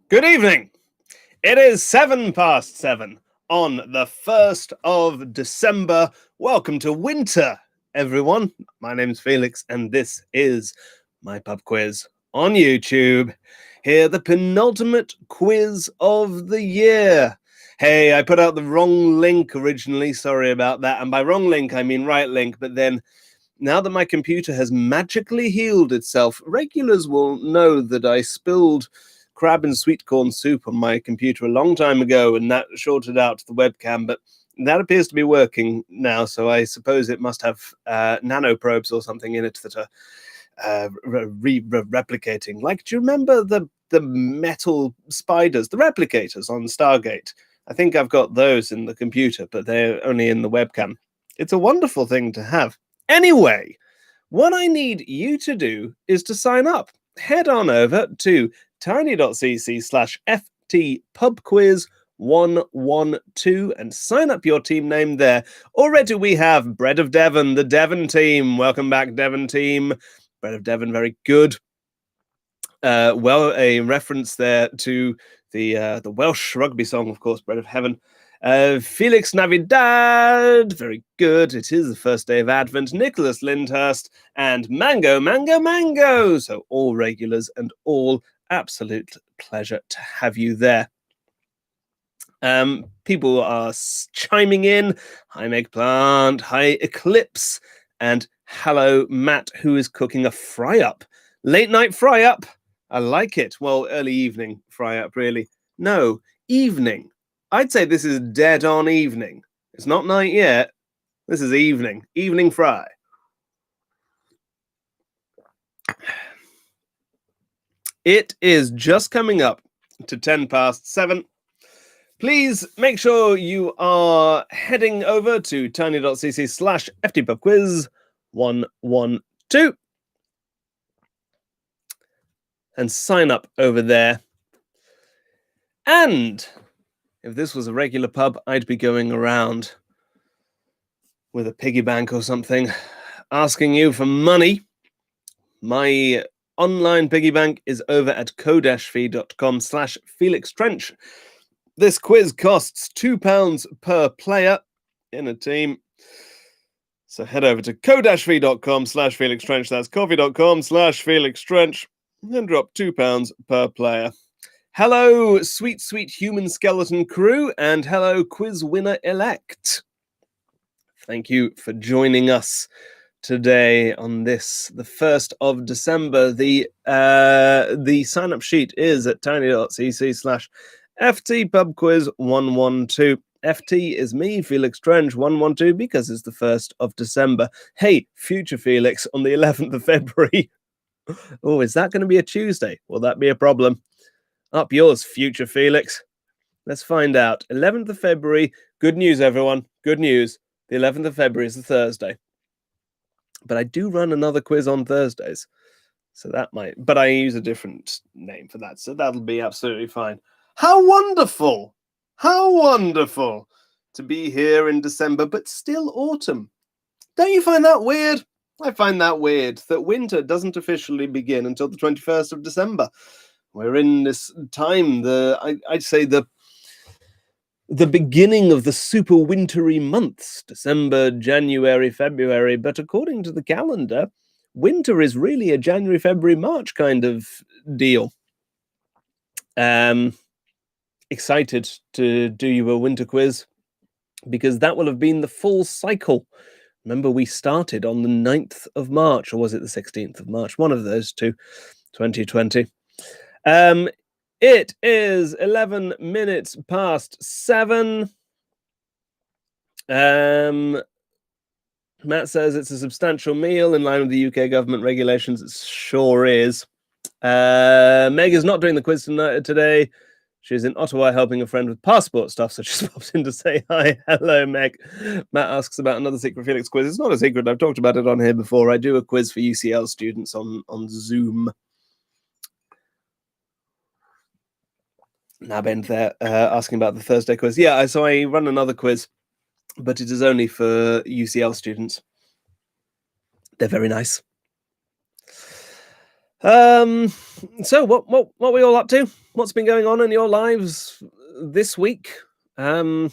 Good evening. It is 7:07 on the 1st of December. Welcome to winter, everyone. My name's Felix, and this is my pub quiz on YouTube. Here, the penultimate quiz of the year. Hey, I put out the wrong link originally. Sorry about that. And by wrong link, I mean right link. But then, now that my computer has magically healed itself, regulars will know that I spilled crab and sweet corn soup on my computer a long time ago, and that shorted out the webcam, but that appears to be working now, so I suppose it must have nanoprobes or something in it that are replicating. Like, do you remember the metal spiders, the replicators on Stargate? I think I've got those in the computer, but they're only in the webcam. It's a wonderful thing to have. Anyway, what I need you to is to sign up. Head on over to tiny.cc/ftpubquiz112 and sign up your team name there. Already we have Bread of Devon, the Devon team. Welcome back, Devon team. Bread of Devon, very good. Well, a reference there to the Welsh rugby song, of course, Bread of Heaven. Felix Navidad, very good. It is the first day of Advent. Nicholas Lyndhurst and Mango. So all regulars and all absolute pleasure to have you there. People are chiming in. Hi, Megplant. Hi, Eclipse. And hello, Matt, who is cooking a fry-up. Late night fry-up. I like it. Well, early evening fry-up, really. No, evening. I'd say this is dead on evening. It's not night yet. This is evening. Evening fry. It is just coming up to 7:10. Please make sure you are heading over to tiny.cc/ftpubquiz112 and sign up over there. And if this was a regular pub, I'd be going around with a piggy bank or something, asking you for money. My online piggy bank is over at ko-fi.com/FelixTrench. This quiz costs £2 per player in a team. So head over to ko-fi.com/FelixTrench. That's coffee.com/FelixTrench and drop £2 per player. Hello, sweet human skeleton crew, and hello, quiz winner elect. Thank you for joining us today on this, the 1st of December. The sign-up sheet is at tiny.cc/ftpubquiz112. FT is me, Felix Trench, 112, because it's the 1st of December. Hey, future Felix, on the 11th of February. Oh, is that going to be a Tuesday? Will that be a problem? Up yours, future Felix. Let's find out. 11th of February. Good news, everyone. Good news. The 11th of February is a Thursday. But I do run another quiz on Thursdays. So that might... But I use a different name for that. So that'll be absolutely fine. How wonderful! How wonderful to be here in December, but still autumn. Don't you find that weird? I find that weird, that winter doesn't officially begin until the 21st of December. We're in this time, I'd say the beginning of the super wintry months, December, January, February. But according to the calendar, winter is really a January, February, March kind of deal. Excited to do you a winter quiz, because that will have been the full cycle. Remember, we started on the 9th of March, or was it the 16th of March? One of those two, 2020. It is 11 minutes past 7. Matt says it's a substantial meal in line with the UK government regulations. It sure is. Meg is not doing the quiz today. She's in Ottawa helping a friend with passport stuff, so she's popped in to say hi. Hello, Meg. Matt asks about another Secret Felix quiz. It's not a secret. I've talked about it on here before. I do a quiz for UCL students on Zoom. Nabend there asking about the Thursday quiz. Yeah, so I run another quiz, but it is only for UCL students. They're very nice. So what were we all up to? What's been going on in your lives this week? I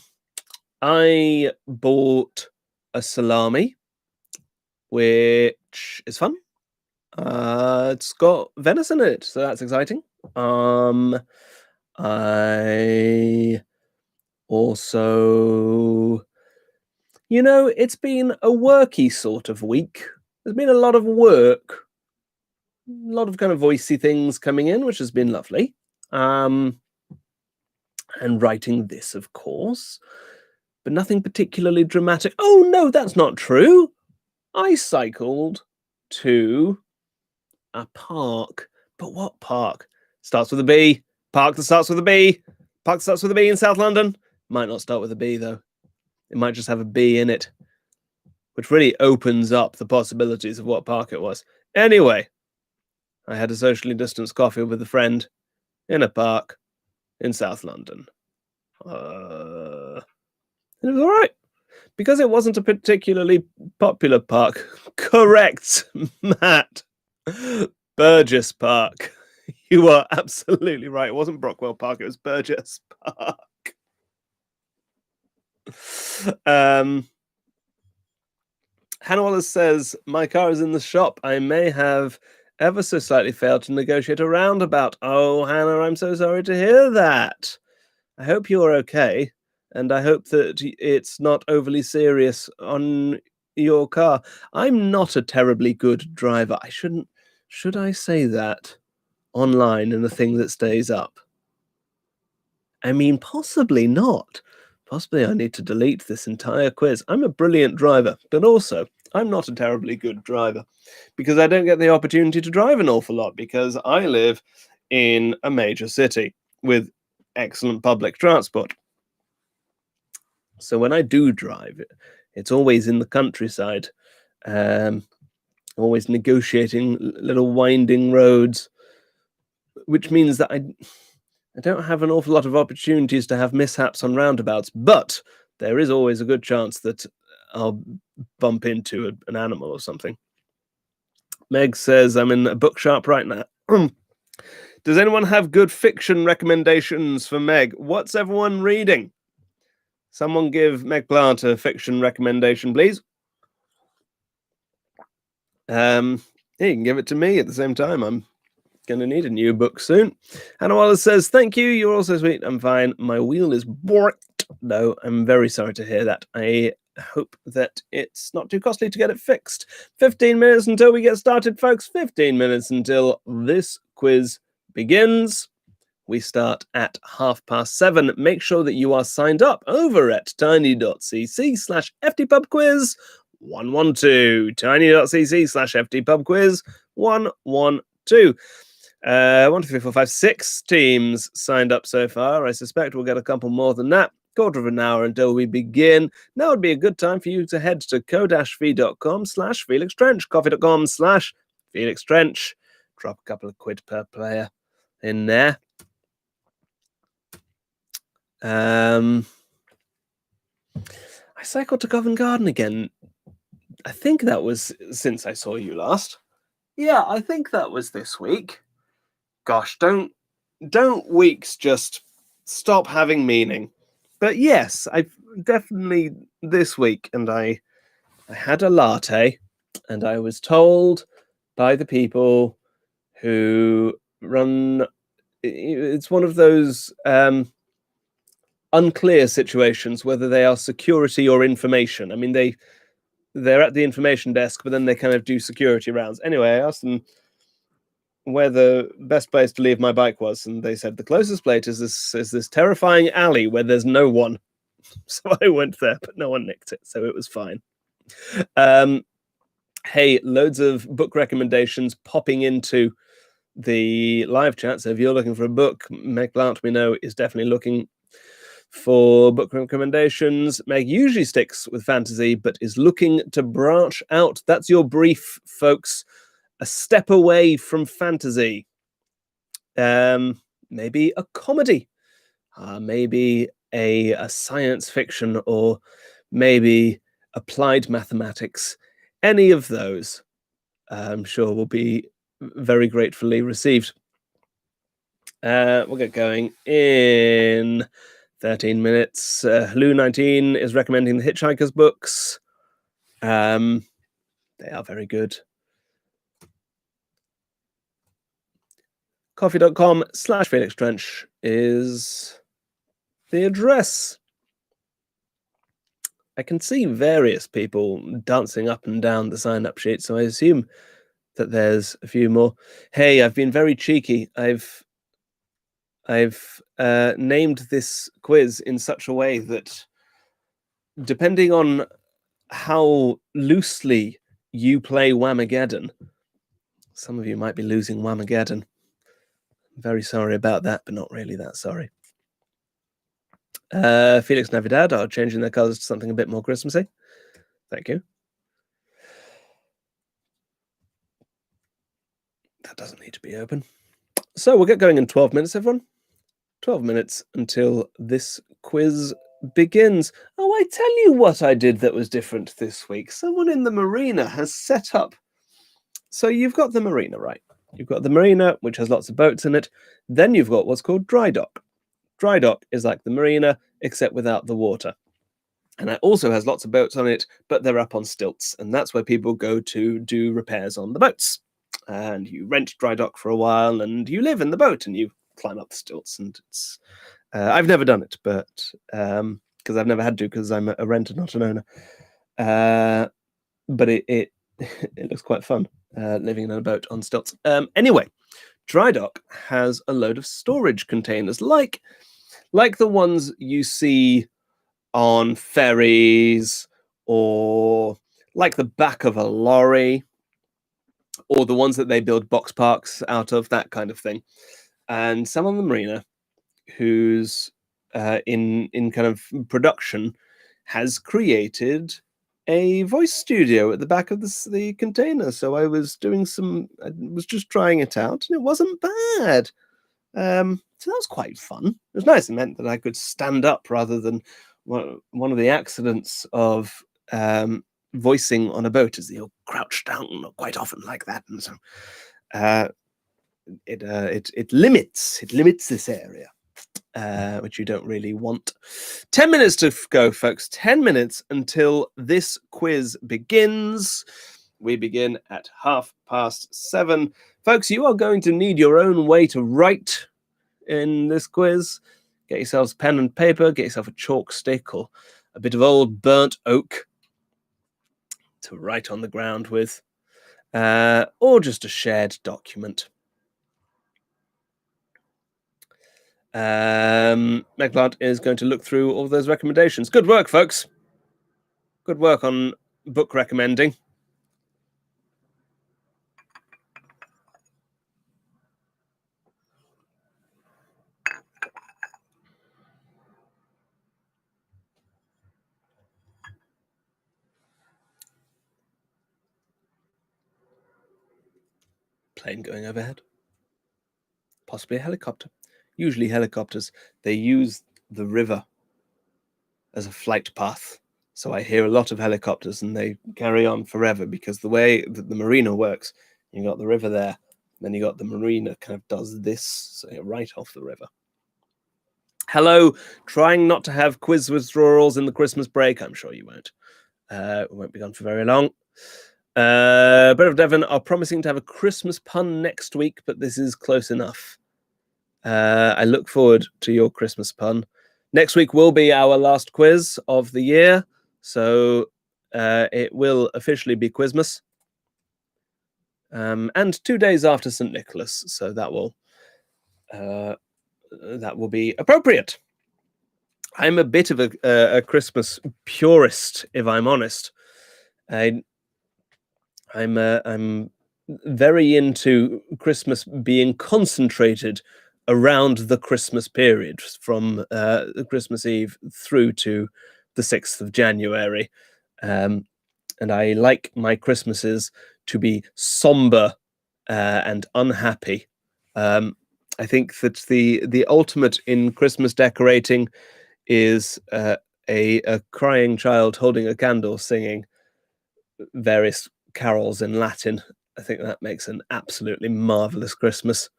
bought a salami, which is fun. It's got venison in it, so that's exciting. I also, it's been a worky sort of week. There's been a lot of work, a lot of kind of voicey things coming in, which has been lovely. And writing this, of course, but nothing particularly dramatic. Oh, no, that's not true. I cycled to a park. But what park? Starts with a B. Park that starts with a B. Park that starts with a B in South London. Might not start with a B, though. It might just have a B in it, which really opens up the possibilities of what park it was. Anyway, I had a socially distanced coffee with a friend in a park in South London. It was all right. Because it wasn't a particularly popular park. Correct, Matt. Burgess Park. You are absolutely right. It wasn't Brockwell Park, it was Burgess Park. Hannah Wallace says, my car is in the shop. I may have ever so slightly failed to negotiate a roundabout. Oh, Hannah, I'm so sorry to hear that. I hope you're okay. And I hope that it's not overly serious on your car. I'm not a terribly good driver. Should I say that online in a thing that stays up? I mean, possibly not. Possibly I need to delete this entire quiz. I'm a brilliant driver, but also I'm not a terribly good driver because I don't get the opportunity to drive an awful lot because I live in a major city with excellent public transport. So when I do drive, it's always in the countryside, always negotiating little winding roads, which means that I don't have an awful lot of opportunities to have mishaps on roundabouts, but there is always a good chance that I'll bump into an animal or something. Meg says, I'm in a bookshop right now. Does anyone have good fiction recommendations for Meg? What's everyone reading? Someone give Meg Plant a fiction recommendation, please. You can give it to me at the same time. I'm going to need a new book soon. Hannah Wallace says, thank you. You're also sweet. I'm fine. My wheel is borked. No, I'm very sorry to hear that. I hope that it's not too costly to get it fixed. 15 minutes until we get started, folks. 15 minutes until this quiz begins. We start at 7:30. Make sure that you are signed up over at tiny.cc/ftpubquiz 112. tiny.cc/ftpubquiz 112. 1, 2, 3, 4, 5, 6 teams signed up so far. I suspect we'll get a couple more than that. Quarter of an hour until we begin. Now would be a good time for you to head to ko-fi.com/Felix Trench, coffee.com/Felix Trench. Drop a couple of quid per player in there. I cycled to Covent Garden again. I think that was since I saw you last. Yeah, I think that was this week. Gosh, don't weeks just stop having meaning? But yes, I definitely this week, and I had a latte, and I was told by the people who run. It's one of those unclear situations whether they are security or information. I mean, they're at the information desk, but then they kind of do security rounds. Anyway, I asked them where the best place to leave my bike was, and they said the closest place is this terrifying alley where there's no one. So I went there, but no one nicked it, so it was fine. Hey, loads of book recommendations popping into the live chat. So if you're looking for a book, Meg Blount, we know, is definitely looking for book recommendations. Meg usually sticks with fantasy, but is looking to branch out. That's your brief, folks. A step away from fantasy. Maybe a comedy. Maybe a science fiction, or maybe applied mathematics. Any of those, I'm sure, will be very gratefully received. We'll get going in 13 minutes. Lou19 is recommending the Hitchhiker's books. They are very good. Coffee.com/Felix Trench is the address. I can see various people dancing up and down the sign-up sheet, so I assume that there's a few more. Hey, I've been very cheeky. I've named this quiz in such a way that, depending on how loosely you play Whamageddon, some of you might be losing Whamageddon. Very sorry about that, but not really that sorry. Felix Navidad are changing their colours to something a bit more Christmassy. Thank you. That doesn't need to be open. So we'll get going in 12 minutes, everyone. 12 minutes until this quiz begins. Oh, I tell you what I did that was different this week. Someone in the marina has set up. So you've got the marina, right? You've got the marina, which has lots of boats in it. Then you've got what's called dry dock. Dry dock is like the marina, except without the water. And it also has lots of boats on it, but they're up on stilts. And that's where people go to do repairs on the boats. And you rent dry dock for a while, and you live in the boat, and you climb up the stilts. And it's I've never done it, but because I've never had to, because I'm a renter, not an owner. But it it looks quite fun, living in a boat on stilts. Anyway, dry dock has a load of storage containers, like the ones you see on ferries, or like the back of a lorry, or the ones that they build box parks out of, that kind of thing. And some on the marina, who's in kind of production, has created a voice studio at the back of the container. So I was just trying it out, and it wasn't bad. So that was quite fun. It was nice. It meant that I could stand up rather than one of the accidents of voicing on a boat is that you'll crouch down quite often like that, and so it limits this area, which you don't really want. 10 minutes to go, folks. 10 minutes until this quiz begins. We begin at 7:30. Folks, you are going to need your own way to write in this quiz. Get yourselves pen and paper, get yourself a chalk stick or a bit of old burnt oak to write on the ground with, or just a shared document. Megplant is going to look through all those recommendations. Good work, folks. Good work on book recommending. Plane going overhead. Possibly a helicopter. Usually helicopters, they use the river as a flight path. So I hear a lot of helicopters, and they carry on forever, because the way that the marina works, you got the river there, then you got the marina kind of does this, so you're right off the river. Hello, trying not to have quiz withdrawals in the Christmas break. I'm sure you won't. It won't be gone for very long. Bird of Devon are promising to have a Christmas pun next week, but this is close enough. I look forward to your Christmas pun. Next week will be our last quiz of the year, so it will officially be Quizmas. And 2 days after St. Nicholas, so that will be appropriate. I'm a bit of a Christmas purist, if I'm honest. I'm very into Christmas being concentrated around the Christmas period, from Christmas Eve through to the 6th of January. And I like my Christmases to be somber and unhappy. I think that the ultimate in Christmas decorating is a crying child holding a candle, singing various carols in Latin I think that makes an absolutely marvelous Christmas.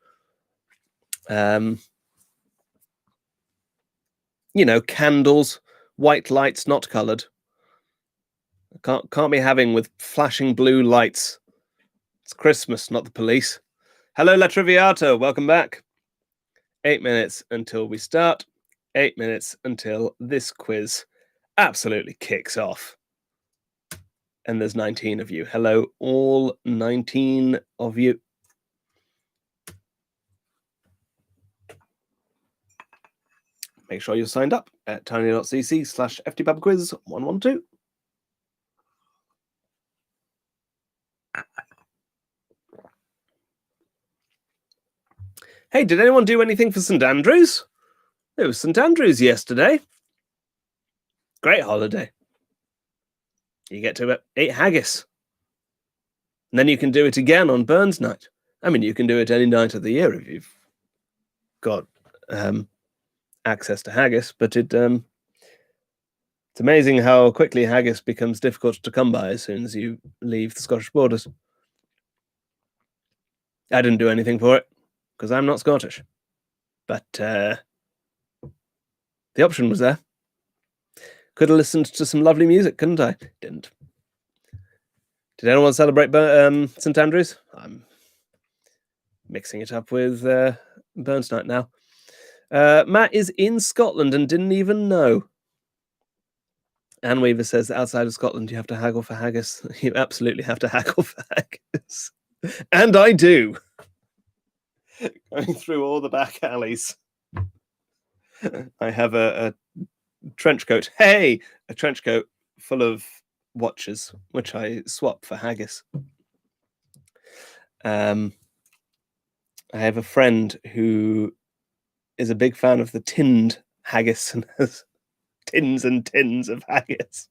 Candles, white lights, not coloured. Can't be having with flashing blue lights. It's Christmas, not the police. Hello, La Triviata. Welcome back. 8 minutes until we start. 8 minutes until this quiz absolutely kicks off. And there's 19 of you. Hello, all 19 of you. Make sure you're signed up at tiny.cc/ftpubquiz112. Hey, did anyone do anything for St. Andrews? It was St. Andrews yesterday. Great holiday. You get to eat haggis. And then you can do it again on Burns night. I mean, you can do it any night of the year if you've got access to haggis, but it's amazing how quickly haggis becomes difficult to come by as soon as you leave the Scottish borders. I didn't do anything for it because I'm not Scottish, but the option was there. Could have listened to some lovely music, couldn't I? Didn't. Did anyone celebrate St. Andrews? I'm mixing it up with Burns night now. Matt is in Scotland and didn't even know. Anne Weaver says that outside of Scotland you have to haggle for haggis. You absolutely have to haggle for haggis. And I do. Going through all the back alleys. I have a trench coat. Hey! A trench coat full of watches, which I swap for haggis. I have a friend who is a big fan of the tinned haggis and has tins and tins of haggis.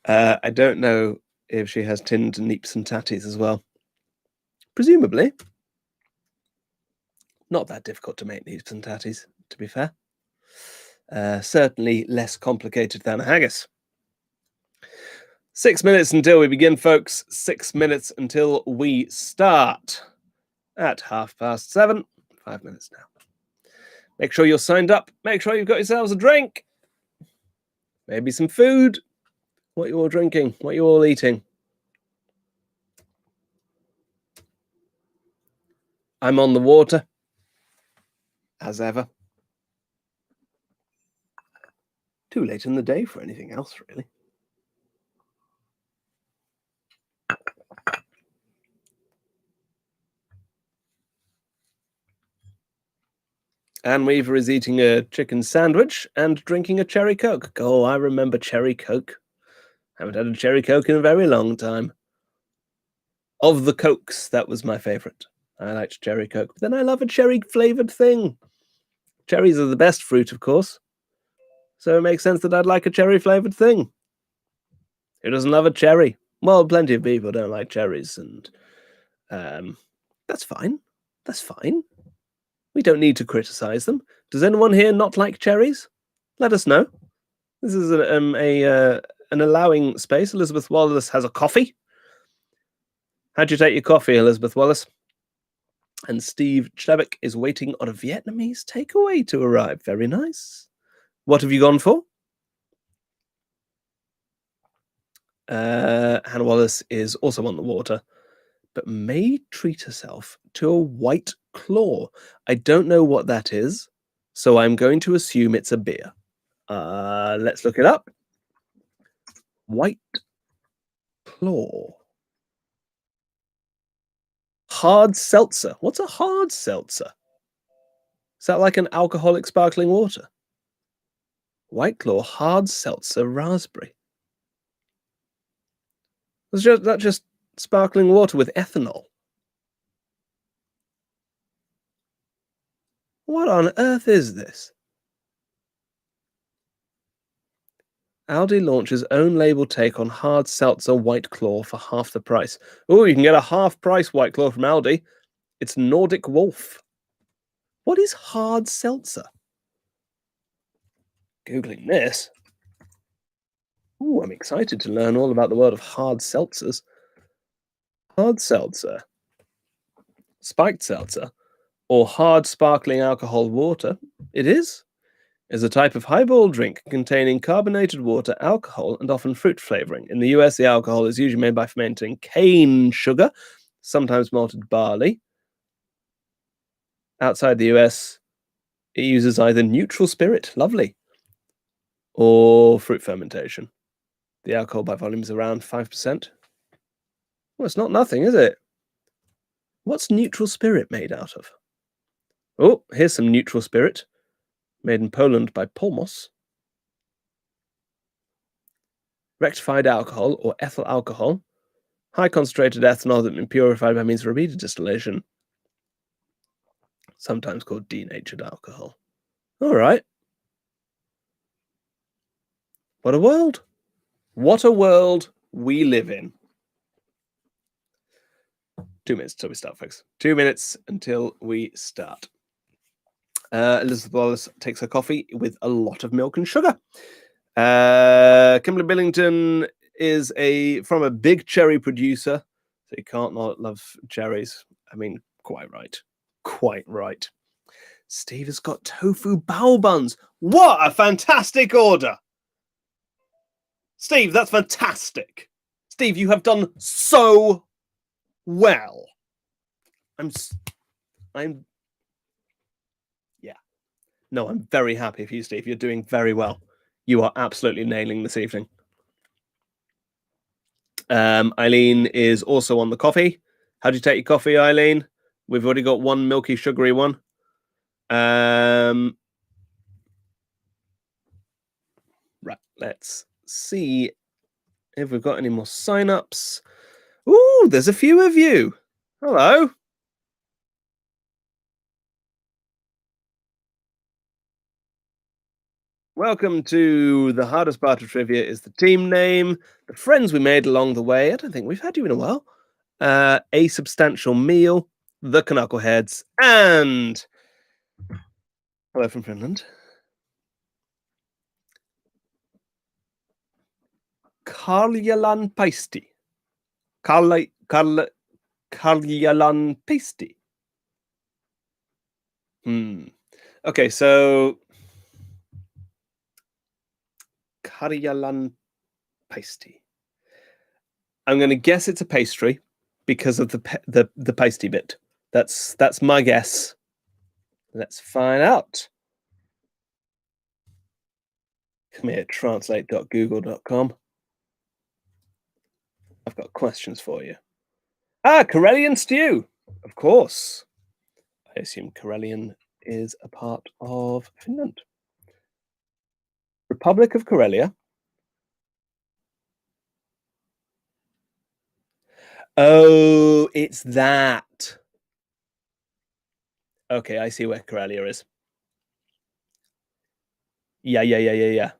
I don't know if she has tinned neeps and tatties as well. Presumably. Not that difficult to make neeps and tatties, to be fair. Certainly less complicated than a haggis. 6 minutes until we begin, folks. 6 minutes until we start at 7:30. 5 minutes now. Make sure you're signed up. Make sure you've got yourselves a drink. Maybe some food. What you all drinking? What you all eating? I'm on the water, as ever. Too late in the day for anything else, really. Anne Weaver is eating a chicken sandwich and drinking a cherry Coke. Oh, I remember cherry Coke. Haven't had a cherry Coke in a very long time. Of the Cokes, that was my favourite. I liked cherry Coke. But then I love a cherry-flavoured thing. Cherries are the best fruit, of course. So it makes sense that I'd like a cherry-flavoured thing. Who doesn't love a cherry? Well, plenty of people don't like cherries, and that's fine. That's fine. We don't need to criticise them. Does anyone here not like cherries? Let us know. This is an allowing space. Elizabeth Wallace has a coffee. How'd you take your coffee, Elizabeth Wallace? And Steve Chlebick is waiting on a Vietnamese takeaway to arrive. Very nice. What have you gone for? Hannah Wallace is also on the water, but may treat herself to a white claw. I don't know what that is, so I'm going to assume it's a beer. Let's look it up. White claw. Hard seltzer. What's a hard seltzer? Is that like an alcoholic sparkling water? White Claw hard seltzer raspberry. Is that just sparkling water with ethanol? What on earth is this? Aldi launches own label take on hard seltzer White Claw for half the price. Oh, you can get a half price White Claw from Aldi. It's Nordic Wolf. What is hard seltzer? Googling this. Ooh, I'm excited to learn all about the world of hard seltzers. Hard seltzer, spiked seltzer, or hard sparkling alcohol water? It is a type of highball drink containing carbonated water, alcohol, and often fruit flavoring. In the US, the alcohol is usually made by fermenting cane sugar, sometimes malted barley. Outside the US, it uses either neutral spirit, lovely, or fruit fermentation. The alcohol by volume is around 5%. Well, it's not nothing, is it? What's neutral spirit made out of? Oh, here's some neutral spirit, made in Poland by Polmos. Rectified alcohol, or ethyl alcohol, high concentrated ethanol that has been purified by means of repeated distillation, sometimes called denatured alcohol. All right. What a world. What a world we live in. 2 minutes until we start, folks. 2 minutes until we start. Elizabeth Wallace takes her coffee with a lot of milk and sugar. Kimberly Billington is from a big cherry producer, so you can't not love cherries. I mean, quite right. Quite right. Steve has got tofu bao buns. What a fantastic order! Steve, that's fantastic. Steve, you have done so well. Yeah. No, I'm very happy for you, Steve. You're doing very well. You are absolutely nailing this evening. Eileen is also on the coffee. How do you take your coffee, Eileen? We've already got one milky, sugary one. Right, let's see if we've got any more sign-ups. Ooh, there's a few of you. Hello. Welcome to the hardest part of trivia is the team name, the friends we made along the way. I don't think we've had you in a while. A substantial meal, the Knuckleheads, and hello from Finland. Karjalan Paisti. Karjalan Paisti. Okay, so Karjalan Paisti. I'm going to guess it's a pastry because of the pasty bit. That's my guess. Let's find out. Come here, translate.google.com. I've got questions for you. Karelian stew. Of course. I assume Karelian is a part of Finland. Republic of Karelia. Oh, it's that. Okay, I see where Karelia is. Yeah.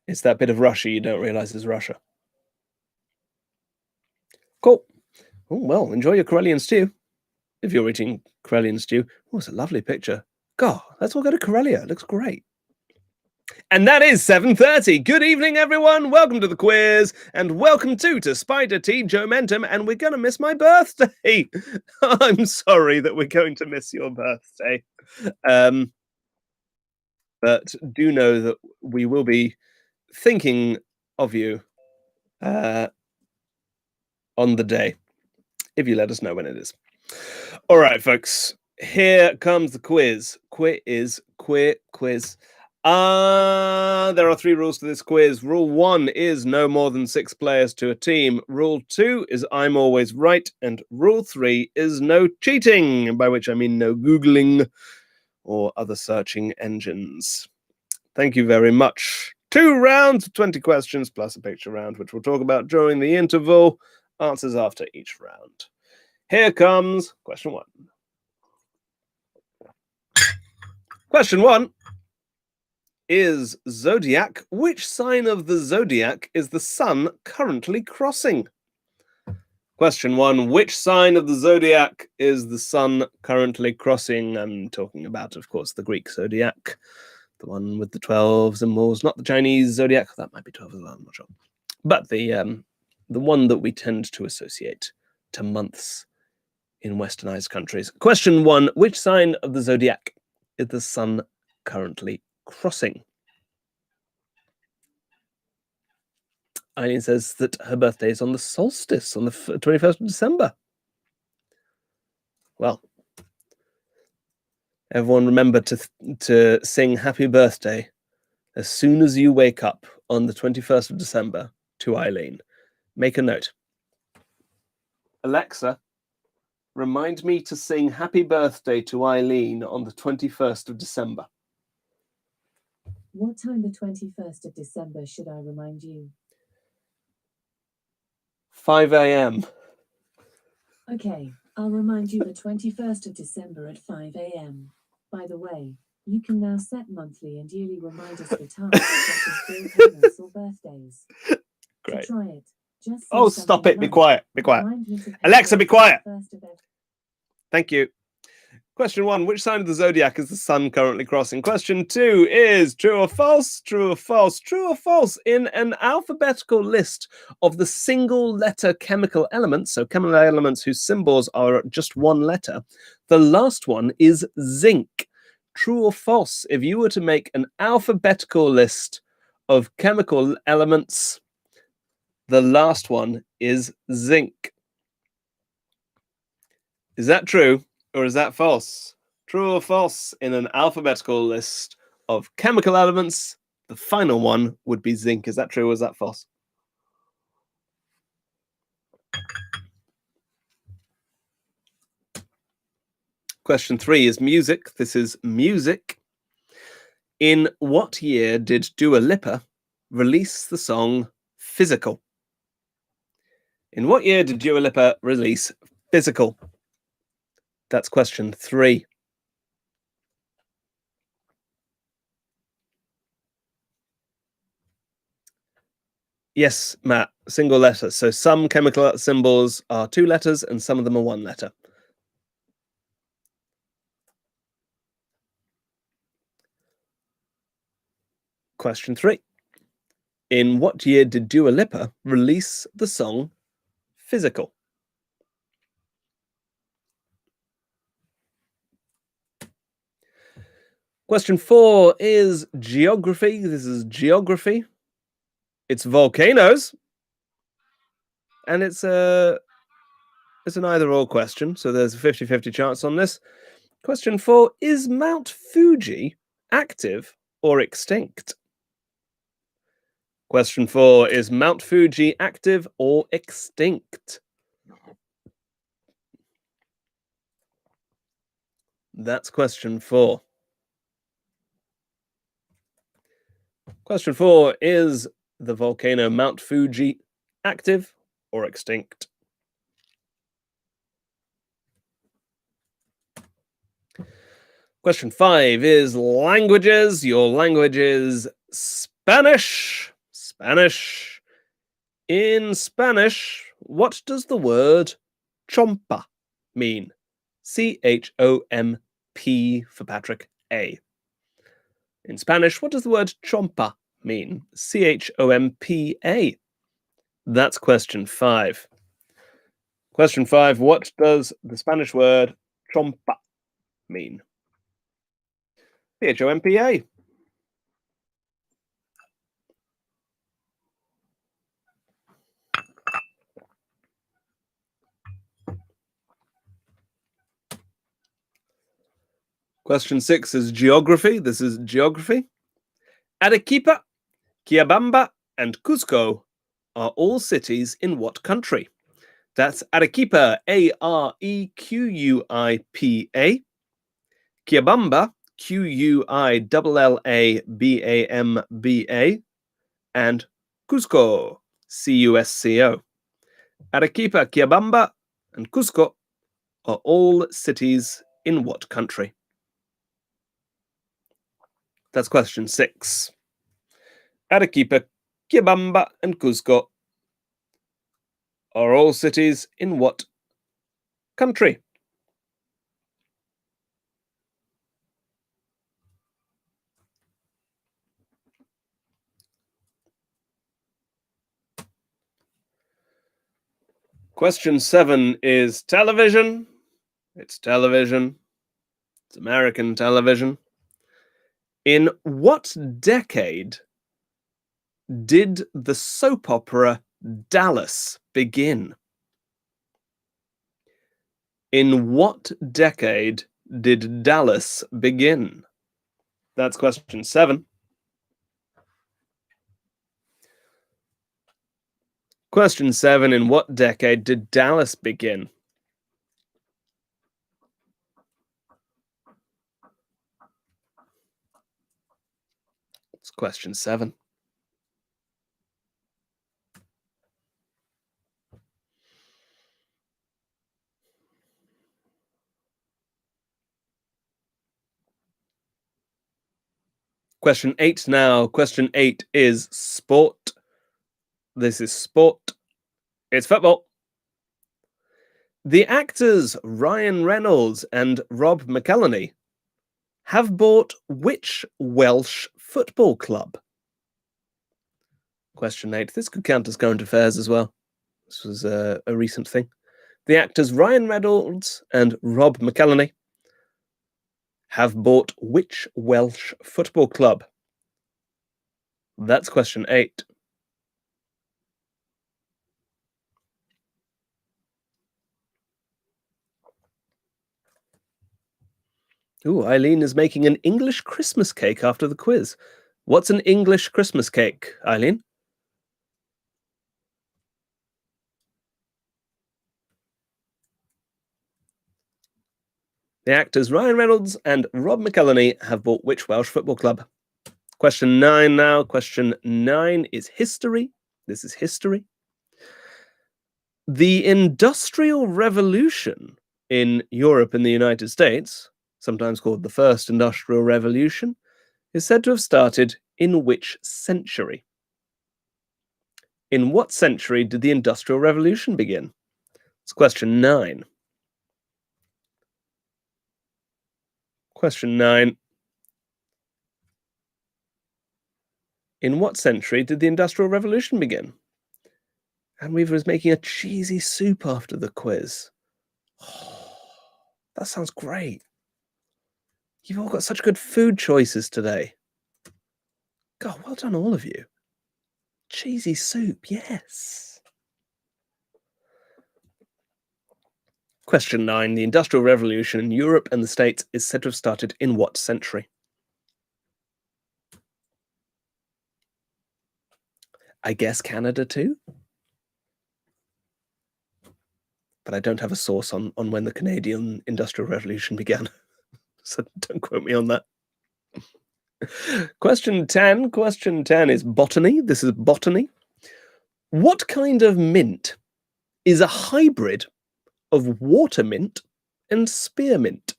It's that bit of Russia you don't realize is Russia. Cool. Oh, well, enjoy your Karelian stew. If you're eating Karelian stew. Oh, it's a lovely picture. God, let's all go to Karelia. It looks great. And that is 7:30. Good evening, everyone. Welcome to the quiz, and welcome to Spider T Jomentum. And we're going to miss my birthday. I'm sorry that we're going to miss your birthday. But do know that we will be thinking of you on the day, if you let us know when it is. All right, folks. Here comes the quiz. Quiz. There are 3 rules to this quiz. Rule 1 is no more than 6 players to a team. Rule 2 is I'm always right. And Rule 3 is no cheating, by which I mean no Googling or other searching engines. Thank you very much. 2 rounds of 20 questions plus a picture round, which we'll talk about during the interval. Answers after each round. Here comes question 1. Question 1 is zodiac. Which sign of the zodiac is the sun currently crossing? Question 1. Which sign of the zodiac is the sun currently crossing? I'm talking about, of course, the Greek zodiac, The one with the 12 symbols, not the Chinese zodiac. That might be 12 as well, I'm not sure. But the one that we tend to associate to months in westernized countries. Question 1. Which sign of the zodiac is the sun currently crossing? Eileen says that her birthday is on the solstice, on the 21st of December. Well, everyone remember to sing happy birthday as soon as you wake up on the 21st of December to Eileen. Make a note. Alexa, remind me to sing happy birthday to Eileen on the 21st of December. What time the 21st of December should I remind you? 5 a.m. Okay, I'll remind you the 21st of December at 5 a.m. By the way, you can now set monthly and yearly reminders for tasks such as bill payments or birthdays. Great. To try it, just Oh, stop it. Be quiet. Be quiet. remind me to pay Alexa, be quiet. first of every- Thank you. Question 1. Which sign of the zodiac is the sun currently crossing? Question 2 is true or false? True or false? True or false? In an alphabetical list of the single letter chemical elements, so chemical elements whose symbols are just one letter, the last one is zinc. True or false? If you were to make an alphabetical list of chemical elements, the last one is zinc. Is that true? Or is that false? True or false? In an alphabetical list of chemical elements, the final one would be zinc. Is that true or is that false? Question 3 is music. This is music. In what year did Dua Lipa release the song Physical? In what year did Dua Lipa release Physical? That's question 3. Yes, Matt, single letter. So some chemical symbols are 2 letters and some of them are 1 letter. Question 3. In what year did Dua Lipa release the song Physical? Question 4 is geography. This is geography. It's volcanoes. And it's an either-or question, so there's a 50-50 chance on this. Question 4, is Mount Fuji active or extinct? Question 4, is Mount Fuji active or extinct? That's question 4. Question 4, is the volcano Mount Fuji active or extinct? Question 5 is languages. Your language is Spanish. Spanish. In Spanish, what does the word chompa mean? C-H-O-M-P for Patrick, A. In Spanish, what does the word chompa mean? C-H-O-M-P-A. That's question 5. Question 5, what does the Spanish word chompa mean? C-H-O-M-P-A. Question 6 is geography. This is geography. Arequipa, Quillabamba, and Cusco are all cities in what country? That's Arequipa, A-R-E-Q-U-I-P-A. Quillabamba, Q-U-I-L-L-A-B-A-M-B-A. And Cusco, C-U-S-C-O. Arequipa, Quillabamba, and Cusco are all cities in what country? That's question 6. Arequipa, Quillabamba, and Cusco are all cities in what country? Question 7 is television. It's television. It's American television. In what decade did the soap opera Dallas begin? In what decade did Dallas begin? That's question 7. Question 7, in what decade did Dallas begin? It's question 7. Question 8 now. Question 8 is sport. This is sport. It's football. The actors Ryan Reynolds and Rob McElhenney have bought which Welsh football club? Question 8. This could count as current affairs as well. This was a recent thing. The actors Ryan Reynolds and Rob McElhenney have bought which Welsh football club? That's question 8. Ooh, Eileen is making an English Christmas cake after the quiz. What's an English Christmas cake, Eileen? The actors Ryan Reynolds and Rob McElhenney have bought which Welsh football club? Question 9 now. Question 9 is history. This is history. The Industrial Revolution in Europe and the United States, sometimes called the First Industrial Revolution, is said to have started in which century? In what century did the Industrial Revolution begin? It's question 9. Question 9. In what century did the Industrial Revolution begin? And Weaver is making a cheesy soup after the quiz. Oh, that sounds great. You've all got such good food choices today. God, well done, all of you. Cheesy soup, yes. Question 9. The Industrial Revolution in Europe and the States is said to have started in what century? I guess Canada too? But I don't have a source on when the Canadian Industrial Revolution began. So don't quote me on that. Question 10. Question 10 is botany. This is botany. What kind of mint is a hybrid of water mint and spearmint?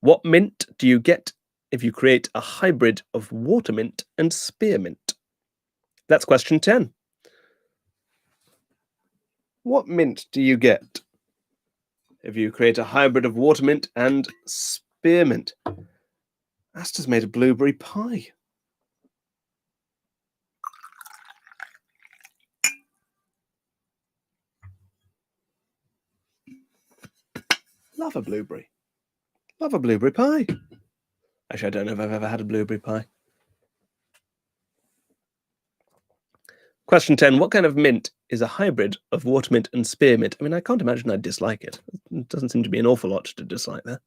What mint do you get if you create a hybrid of water mint and spearmint? That's question 10. What mint do you get if you create a hybrid of water mint and spearmint? Asta's made a blueberry pie. Love a blueberry. Love a blueberry pie. Actually, I don't know if I've ever had a blueberry pie. Question 10. What kind of mint is a hybrid of water mint and spearmint? I mean, I can't imagine I'd dislike it. It doesn't seem to be an awful lot to dislike there.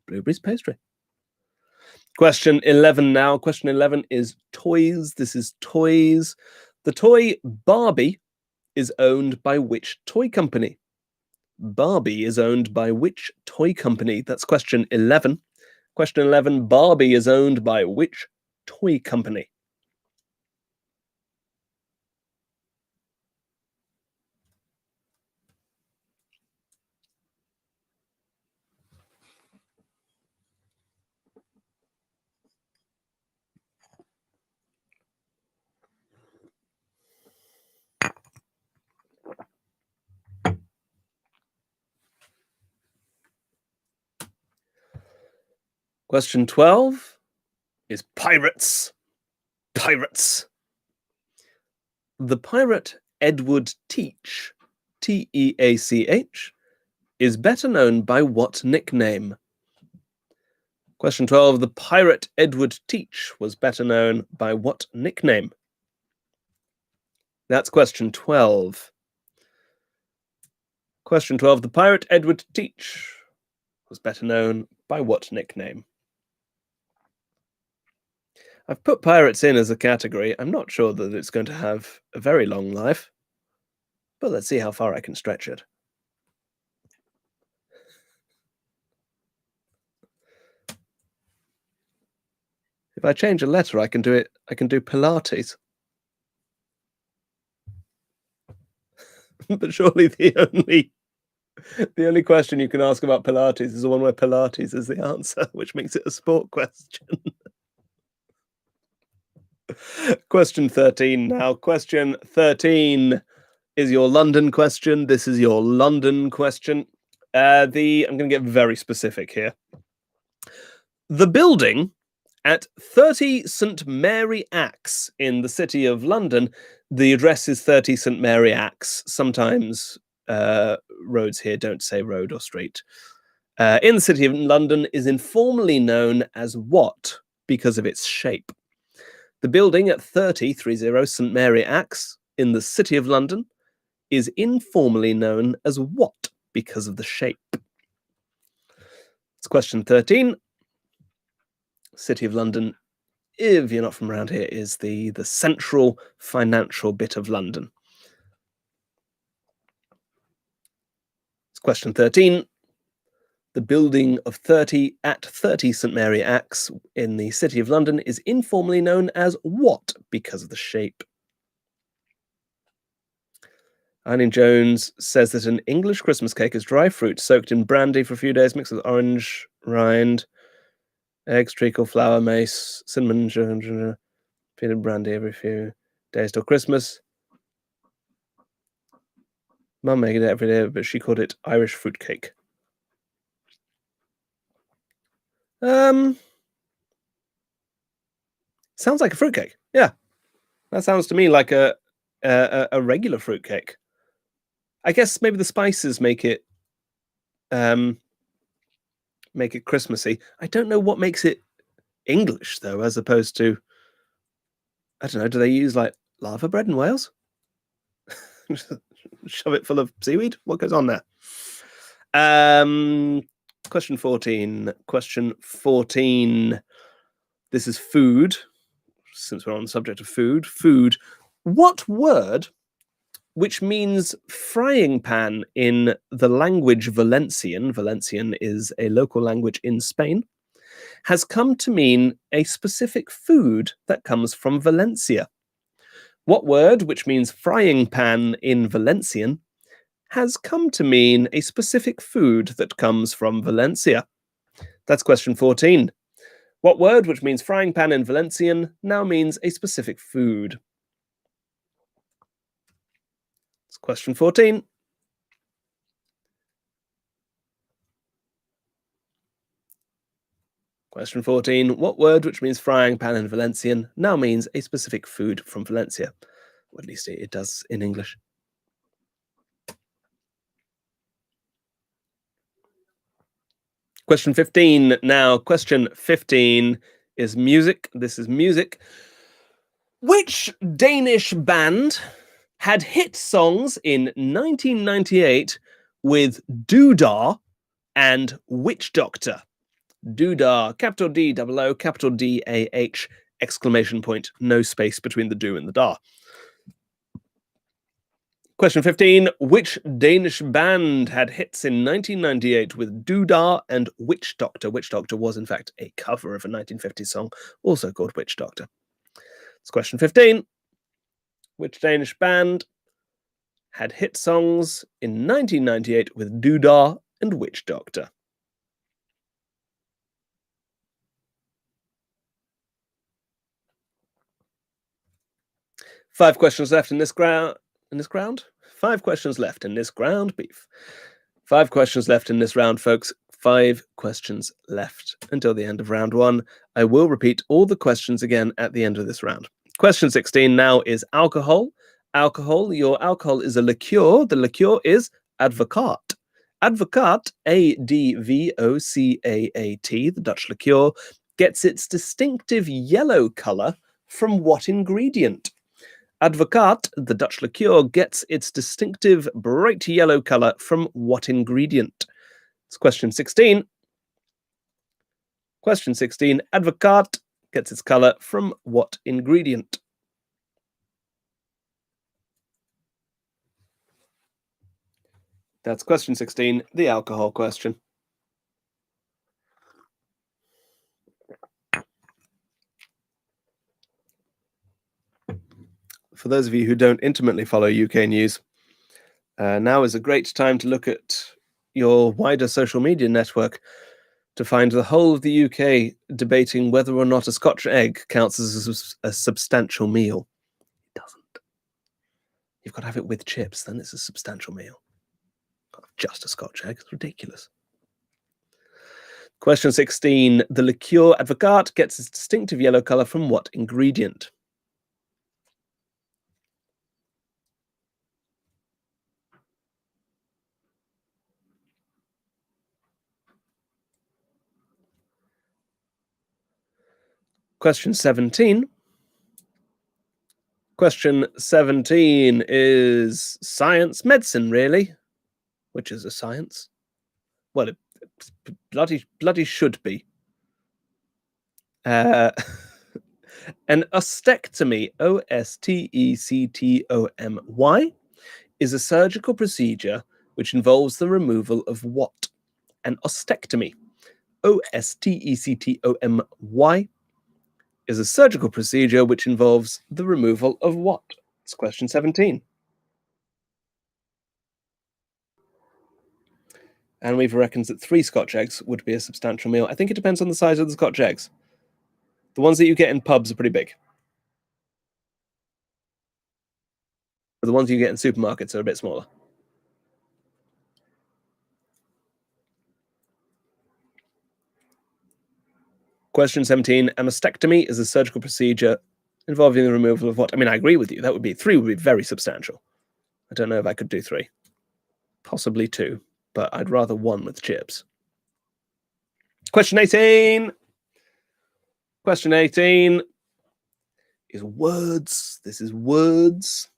Blueberries pastry. Question 11 now. Question 11 is toys. This is toys. The toy Barbie is owned by which toy company? Barbie is owned by which toy company? That's question 11. Question 11. Barbie is owned by which toy company? Question 12 is pirates. Pirates. The pirate Edward Teach Teach, is better known by what nickname? Question 12. The pirate Edward Teach was better known by what nickname? That's question 12. Question 12. The pirate Edward Teach was better known by what nickname? I've put pirates in as a category. I'm not sure that it's going to have a very long life, but let's see how far I can stretch it. If I change a letter, I can do Pilates. But surely the only question you can ask about Pilates is the one where Pilates is the answer, which makes it a sport question. Question 13 now. Question 13 is your London question. This is your London question. I'm going to get very specific here. The building at 30 St Mary Axe in the City of London, the address is 30 St Mary Axe. Sometimes roads here don't say road or street. In the City of London is informally known as what because of its shape? The building at 30 St Mary Axe in the City of London is informally known as what because of the shape? It's question 13. City of London, if you're not from around here, is the central financial bit of London. It's question 13. The building of 30 at 30 St Mary Axe in the City of London is informally known as what because of the shape? Eileen Jones says that an English Christmas cake is dry fruit soaked in brandy for a few days, mixed with orange rind, eggs, treacle, flour, mace, cinnamon, sugar, peanut brandy every few days till Christmas. Mum made it every day, but she called it Irish fruit cake. Sounds like a fruitcake. Yeah, that sounds to me like a regular fruitcake. I guess maybe the spices make it Christmassy. I don't know what makes it English though, as opposed to, I don't know. Do they use like lava bread in Wales? Shove it full of seaweed. What goes on there? Question 14. Question 14. This is food. Since we're on the subject of food. Food. What word, which means frying pan in the language Valencian is a local language in Spain, has come to mean a specific food that comes from Valencia? What word, which means frying pan in Valencian, has come to mean a specific food that comes from Valencia? That's question 14. What word, which means frying pan in Valencian, now means a specific food? It's question 14. Question 14. What word, which means frying pan in Valencian, now means a specific food from Valencia? Or at least it does in English. Question 15 now. Question 15 is music. This is music. Which Danish band had hit songs in 1998 with Doodah and Witch Doctor? Doodah, capital D double O, capital D A H, exclamation point, no space between the do and the da. Question 15. Which Danish band had hits in 1998 with Doodah and Witch Doctor? Witch Doctor was, in fact, a cover of a 1950s song, also called Witch Doctor. It's question 15. Which Danish band had hit songs in 1998 with Doodah and Witch Doctor? Five questions left in this ground. Five questions left in this ground beef. 5 questions left in this round, folks. 5 questions left until the end of round 1. I will repeat all the questions again at the end of this round. Question 16 now is alcohol. alcohol. Your alcohol is a liqueur. The liqueur is advocaat. Advocaat, Advocaat, the Dutch liqueur, gets its distinctive yellow color from what ingredient? Advocaat, the Dutch liqueur, gets its distinctive bright yellow color from what ingredient? It's question 16. Question 16. Advocaat gets its color from what ingredient? That's question 16, the alcohol question. For those of you who don't intimately follow UK news, now is a great time to look at your wider social media network to find the whole of the UK debating whether or not a Scotch egg counts as a substantial meal. It doesn't. You've got to have it with chips, then it's a substantial meal. Just a Scotch egg, it's ridiculous. Question 16. The liqueur advocaat gets its distinctive yellow colour from what ingredient? Question 17. Question 17 is science, medicine, really, which is a science. Well, it bloody should be. An ostectomy, ostectomy, is a surgical procedure which involves the removal of what? An ostectomy, ostectomy, is a surgical procedure which involves the removal of what? It's question 17. And we've reckoned that 3 Scotch eggs would be a substantial meal. I think it depends on the size of the Scotch eggs. The ones that you get in pubs are pretty big. But the ones you get in supermarkets are a bit smaller. Question 17. A mastectomy is a surgical procedure involving the removal of what? I mean, I agree with you. That would be 3 would be very substantial. I don't know if I could do 3. Possibly 2, but I'd rather 1 with chips. Question 18. Question 18 is words. This is words.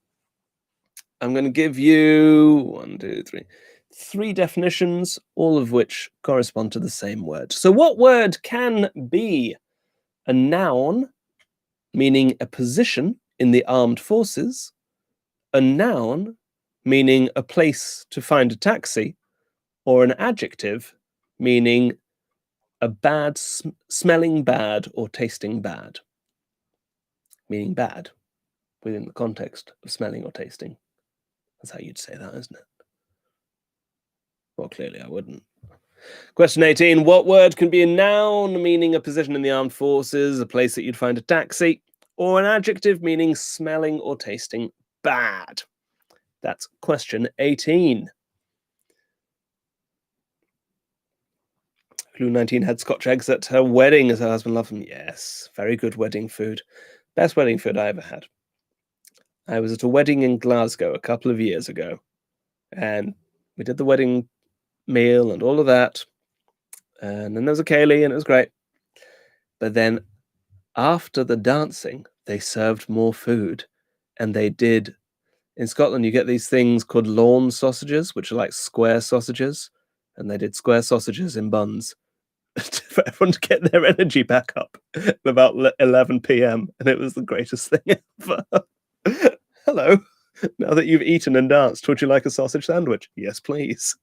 I'm going to give you 3 definitions, all of which correspond to the same word. So what word can be a noun, meaning a position in the armed forces, a noun, meaning a place to find a taxi, or an adjective, meaning a bad, smelling bad or tasting bad, meaning bad within the context of smelling or tasting? That's how you'd say that, isn't it? Well, clearly I wouldn't. Question 18. What word can be a noun, meaning a position in the armed forces, a place that you'd find a taxi, or an adjective meaning smelling or tasting bad? That's question 18. Clue 19 had Scotch eggs at her wedding as her husband loved them. Yes, very good wedding food. Best wedding food I ever had. I was at a wedding in Glasgow a couple of years ago, and we did the wedding meal and all of that. And then there was a ceilidh, and it was great. But then after the dancing, they served more food. And they did. In Scotland, you get these things called lawn sausages, which are like square sausages. And they did square sausages in buns for everyone to get their energy back up at about 11 p.m. And it was the greatest thing ever. Hello. Now that you've eaten and danced, would you like a sausage sandwich? Yes, please.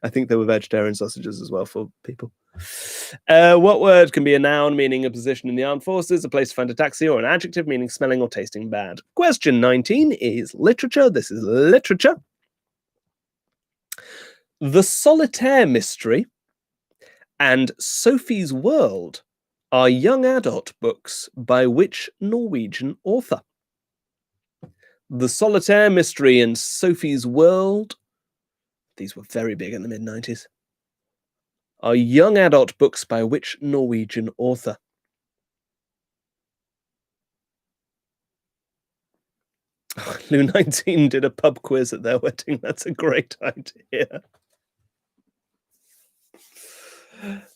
I think there were vegetarian sausages as well for people. What word can be a noun meaning a position in the armed forces, a place to find a taxi, or an adjective meaning smelling or tasting bad? Question 19 is literature. This is literature. The Solitaire Mystery and Sophie's World are young adult books by which Norwegian author? The Solitaire Mystery and Sophie's World, these were very big in the mid-90s, are young adult books by which Norwegian author? Lou 19 did a pub quiz at their wedding. That's a great idea.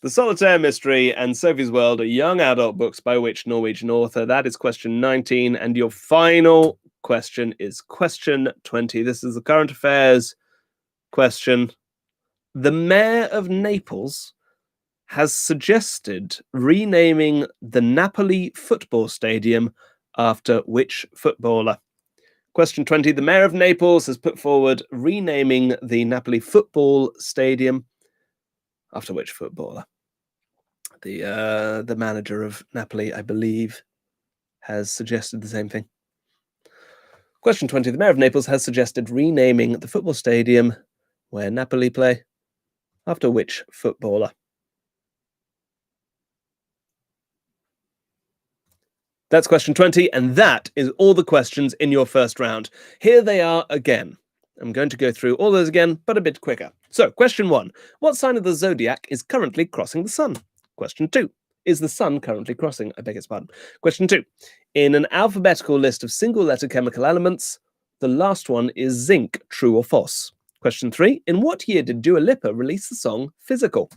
The Solitaire Mystery and Sophie's World are young adult books by which Norwegian author? That is question 19. And your final question is question 20. This is the current affairs question. The mayor of Naples has suggested renaming the Napoli football stadium after which footballer? Question 20. The mayor of Naples has put forward renaming the Napoli football stadium after which footballer? The manager of Napoli, I believe, has suggested the same thing. Question 20. The mayor of Naples has suggested renaming the football stadium where Napoli play after which footballer? That's question 20, and that is all the questions in your first round. Here they are again. I'm going to go through all those again, but a bit quicker. So, question 1. What sign of the zodiac is currently crossing the sun? Question 2. Is the sun currently crossing? I beg its pardon. Question 2. In an alphabetical list of single-letter chemical elements, the last one is zinc, true or false? Question 3. In what year did Dua Lipa release the song Physical?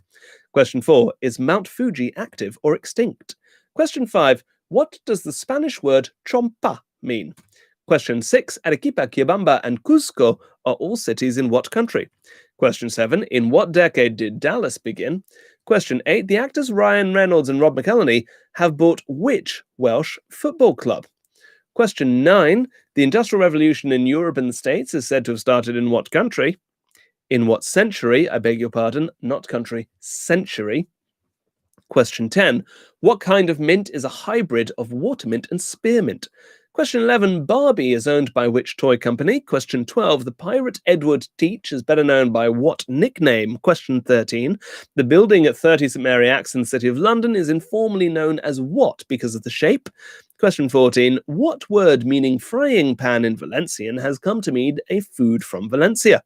Question 4. Is Mount Fuji active or extinct? Question 5. What does the Spanish word chompa mean? Question 6. Arequipa, Quibamba, and Cusco are all cities in what country? Question 7. In what decade did Dallas begin? Question 8. The actors Ryan Reynolds and Rob McElhenney have bought which Welsh football club? Question 9. The Industrial Revolution in Europe and the States is said to have started in what country? In what century? I beg your pardon, not country, century. Question 10. What kind of mint is a hybrid of watermint and spearmint? Question 11. Barbie is owned by which toy company? Question 12. The pirate Edward Teach is better known by what nickname? Question 13. The building at 30 St Mary Axe in the City of London is informally known as what because of the shape? Question 14. What word meaning frying pan in Valencian has come to mean a food from Valencia?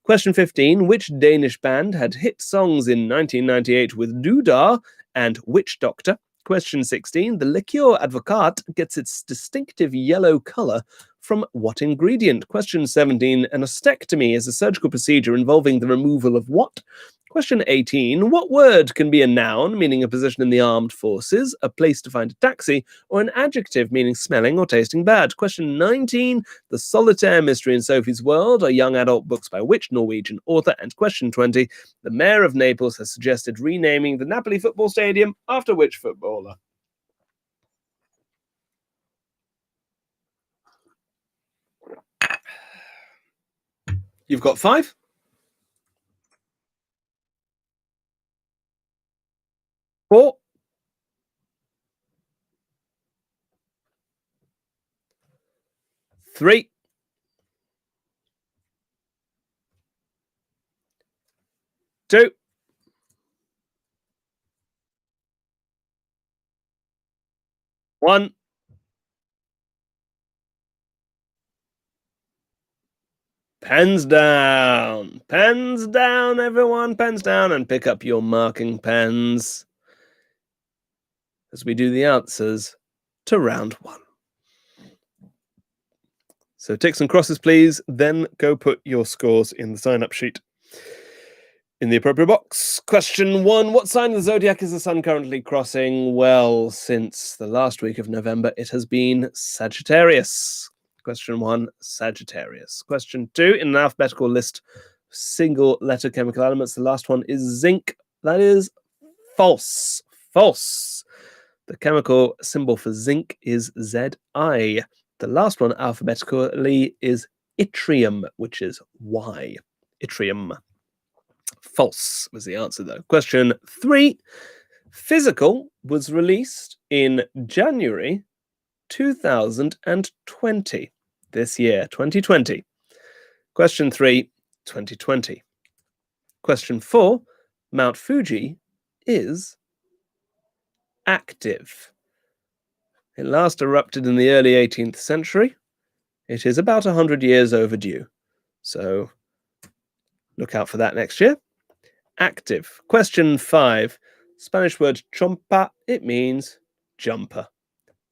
Question 15. Which Danish band had hit songs in 1998 with Dudar and Witch Doctor? Question 16. The liqueur Advocat gets its distinctive yellow color from what ingredient? Question 17. An ostectomy is a surgical procedure involving the removal of what? Question 18. What word can be a noun, meaning a position in the armed forces, a place to find a taxi, or an adjective meaning smelling or tasting bad? Question 19. The Solitaire Mystery and Sophie's World are young adult books by which Norwegian author? And question 20. The mayor of Naples has suggested renaming the Napoli football stadium after which footballer? You've got 5. 4. 3. 2. 1. Pens down. Pens down, everyone. Pens down, and pick up your marking pens as we do the answers to round 1. So ticks and crosses, please. Then go put your scores in the sign-up sheet in the appropriate box. Question 1. What sign of the zodiac is the sun currently crossing? Well, since the last week of November, it has been Sagittarius. Question 1, Sagittarius. Question 2, in an alphabetical list, single-letter chemical elements, the last one is zinc. That is false. False. The chemical symbol for zinc is Zi. The last one alphabetically is yttrium, which is Y. Yttrium. False was the answer, though. Question 3. Physical was released in January 2020. This year, 2020. Question 3, 2020. Question 4. Mount Fuji is active. It last erupted in the early 18th century. It is about 100 years overdue. So look out for that next year. Active. Question 5. Spanish word chompa. It means jumper.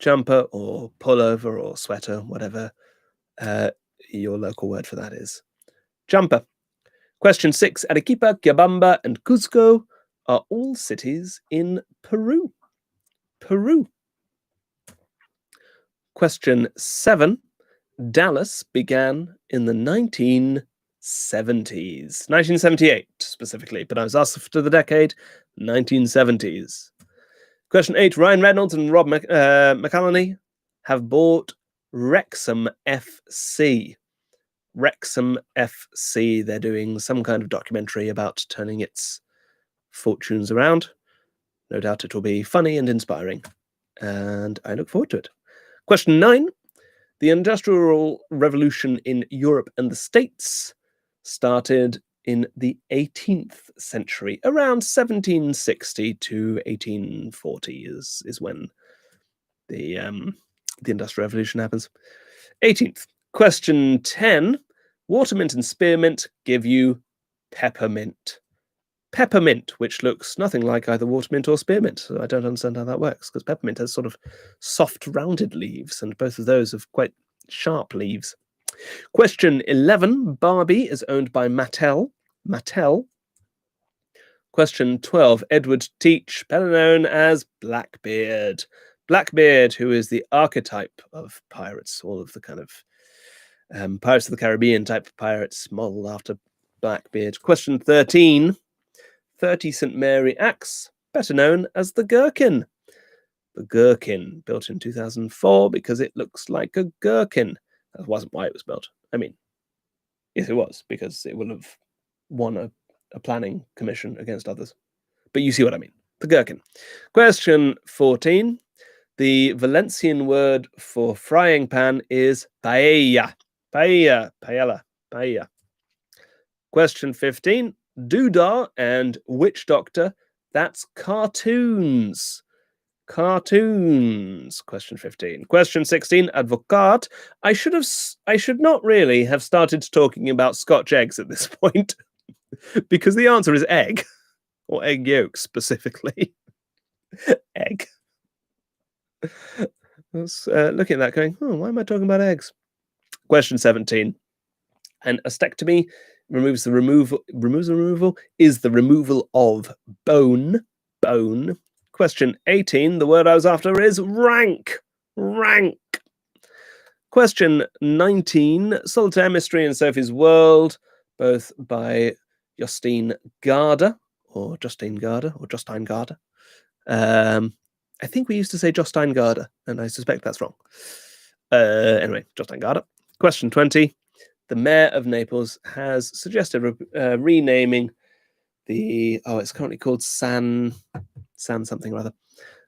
Jumper or pullover or sweater, whatever Your local word for that is jumper. Question 6. Arequipa, Cochabamba, and Cusco are all cities in Peru. Peru. Question 7. Dallas began in the 1970s. 1978 specifically, but I was asked for the decade 1970s. Question 8. Ryan Reynolds and Rob McElhenney have bought Wrexham FC. Wrexham FC. They're doing some kind of documentary about turning its fortunes around. No doubt it will be funny and inspiring, and I look forward to it. Question 9. The Industrial Revolution in Europe and the States started in the 18th century, around 1760 to 1840 is when the Industrial Revolution happens. 18th. Question 10. Watermint and spearmint give you peppermint. Peppermint, which looks nothing like either watermint or spearmint. So I don't understand how that works, because peppermint has sort of soft, rounded leaves, and both of those have quite sharp leaves. Question 11. Barbie is owned by Mattel. Mattel. Question 12. Edward Teach, better known as Blackbeard. Blackbeard, who is the archetype of pirates, all of the kind of Pirates of the Caribbean type of pirates, modelled after Blackbeard. Question 13. 30 St. Mary axe, better known as the gherkin. The gherkin, built in 2004 because it looks like a gherkin. That wasn't why it was built. I mean, yes, it was, because it would have won a planning commission against others. But you see what I mean. The gherkin. Question 14. The Valencian word for frying pan is paella. Paella. Paella. Paella. Question 15. Doodah and Witch Doctor, that's cartoons. Cartoons. Question 15. Question 16. Advocaat. I should not really have started talking about Scotch eggs at this point, because the answer is egg, or egg yolks specifically. Egg. I was looking at that going, why am I talking about eggs? Question 17. An astectomy removes the removal is the removal of bone. Bone. Question 18. The word I was after is rank. Rank. Question 19. Solitaire Mystery in Sophie's World, both by Justine Garda, or Justine Garda, or Justine Garda. I think we used to say Justine Garda, and I suspect that's wrong. Anyway, Justine Garda. Question 20. The mayor of Naples has suggested renaming the, it's currently called San something or other,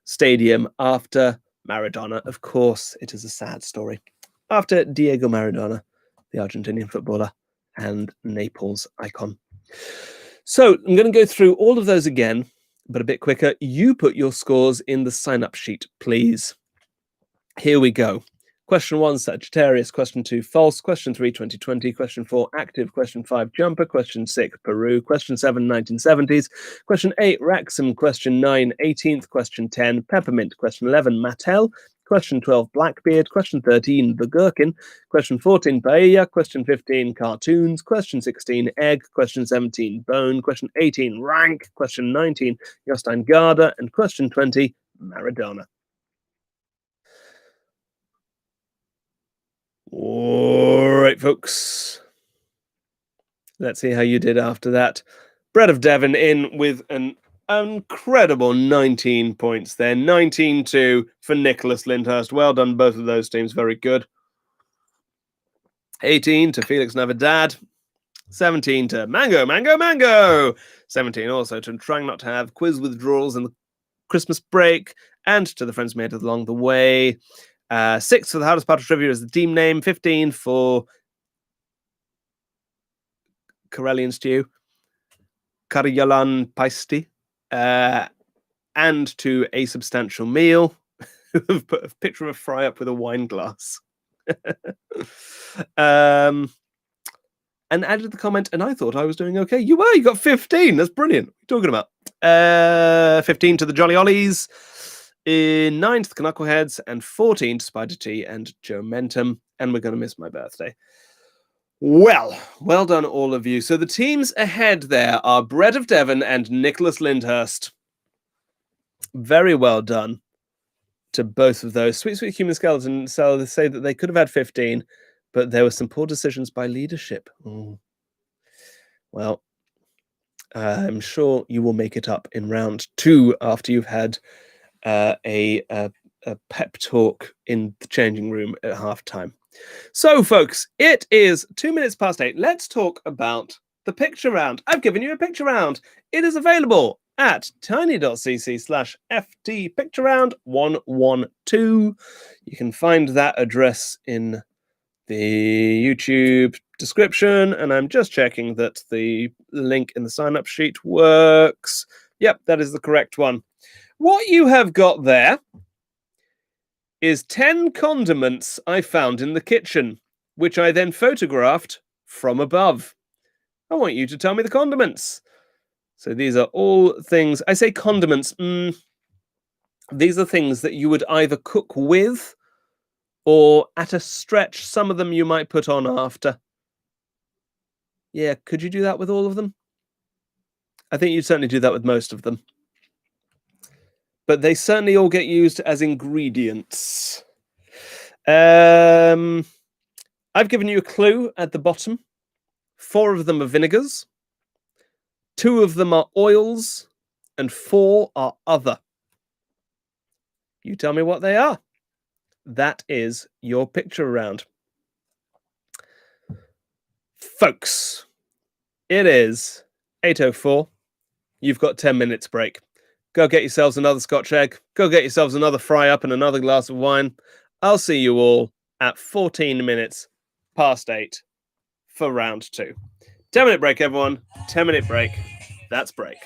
stadium after Maradona. Of course, it is a sad story. After Diego Maradona, the Argentinian footballer and Naples icon. So I'm going to go through all of those again, but a bit quicker. You put your scores in the sign-up sheet, please. Here we go. Question 1, Sagittarius. Question 2, false. Question 3, 2020. Question 4, active. Question 5, jumper. Question 6, Peru. Question 7, 1970s. Question 8, Wrexham. Question 9, 18th. Question 10, peppermint. Question 11, Mattel. Question 12, Blackbeard. Question 13, the gherkin. Question 14, paella. Question 15, cartoons. Question 16, egg. Question 17, bone. Question 18, rank. Question 19, Justine Garda. And question 20, Maradona. All right, folks. Let's see how you did after that. Bread of Devon in with an incredible 19 points there. 19-2 for Nicholas Lyndhurst. Well done, both of those teams. Very good. 18 to Felix Navidad. 17 to Mango. 17 also to trying not to have quiz withdrawals in the Christmas break, and to the friends made along the way. 6 for the hardest part of trivia is the team name. 15 for Karelian stew, Karyalan paisti, and to a substantial meal. Who've put a picture of a fry up with a wine glass. And added the comment, and I thought I was doing okay. You were, you got 15. That's brilliant. What are you talking about? 15 to the Jolly Ollies. In 9th, the Knuckleheads, and 14 to Spider T and Joe Mentum. and we're going to miss my birthday. Well done, all of you. So the teams ahead there are Brett of Devon and Nicholas Lyndhurst. Very well done to both of those. Sweet Human Skeleton so say that they could have had 15, but there were some poor decisions by leadership. Ooh. Well, I'm sure you will make it up in round 2 after you've had a pep talk in the changing room at halftime. So, folks, it is 2 minutes past 8. Let's talk about the picture round. I've given you a picture round. It is available at tiny.cc/ftpictureround112. You can find that address in the YouTube description, and I'm just checking that the link in the sign-up sheet works. Yep, that is the correct one. What you have got there is 10 condiments I found in the kitchen, which I then photographed from above. I want you to tell me the condiments. So these are all things, I say condiments, these are things that you would either cook with or at a stretch, some of them you might put on after. Yeah, could you do that with all of them? I think you'd certainly do that with most of them. But they certainly all get used as ingredients. I've given you a clue at the bottom. 4 of them are vinegars. 2 of them are oils. And 4 are other. You tell me what they are. That is your picture round. Folks, it is 8:04. You've got 10 minutes break. Go get yourselves another Scotch egg. Go get yourselves another fry up and another glass of wine. I'll see you all at 14 minutes past 8 for round 2. 10-minute break, everyone. 10-minute break. That's break.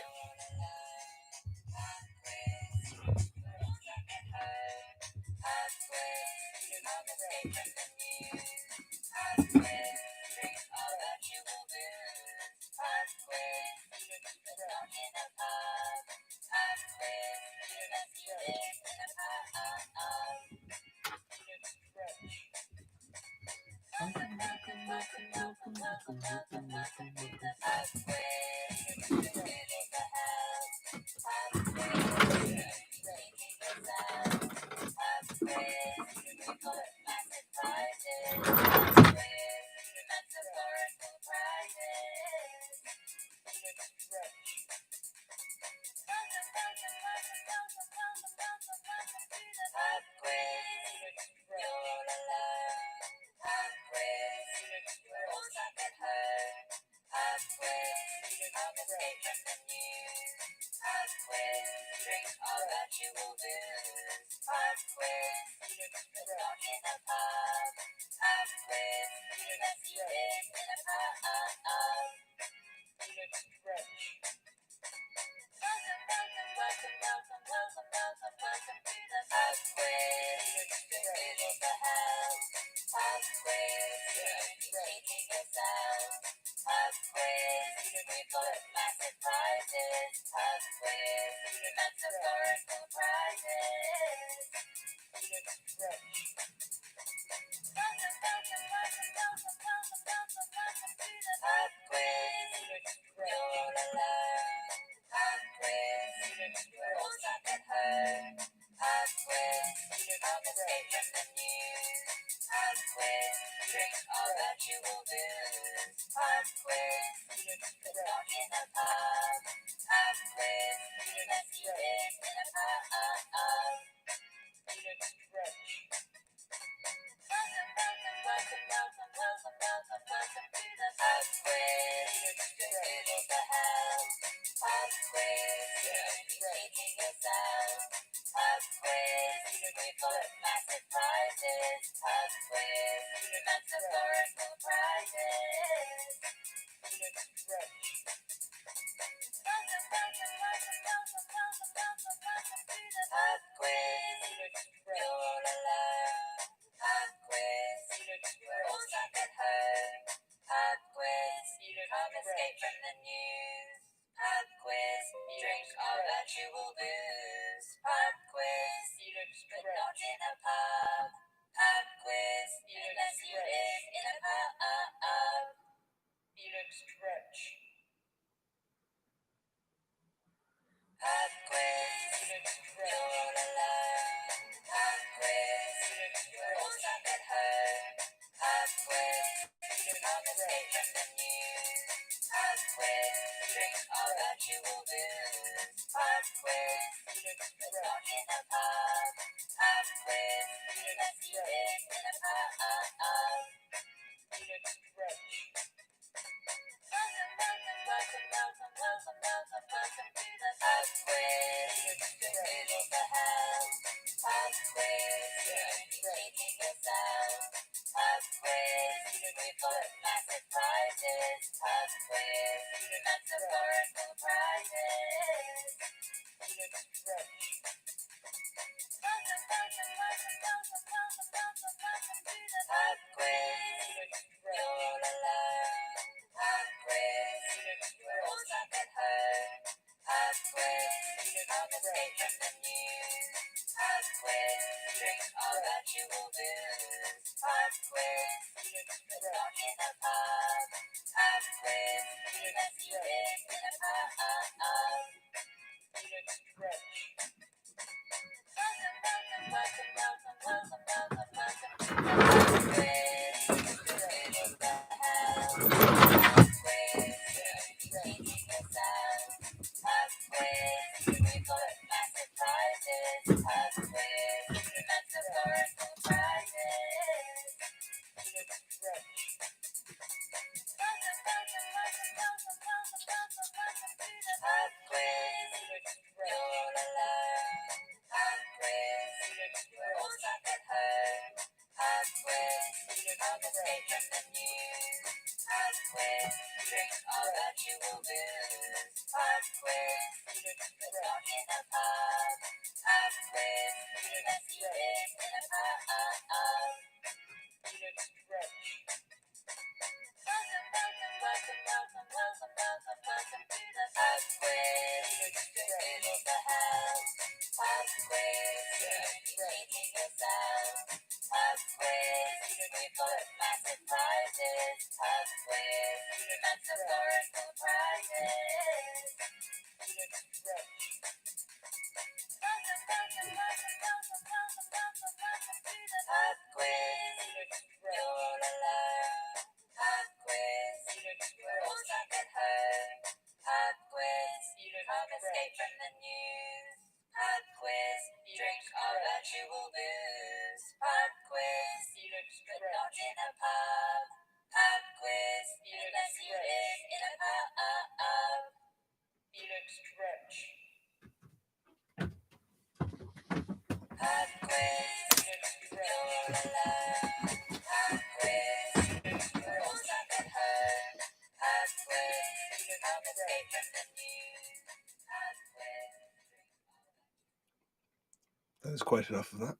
There's quite enough of that.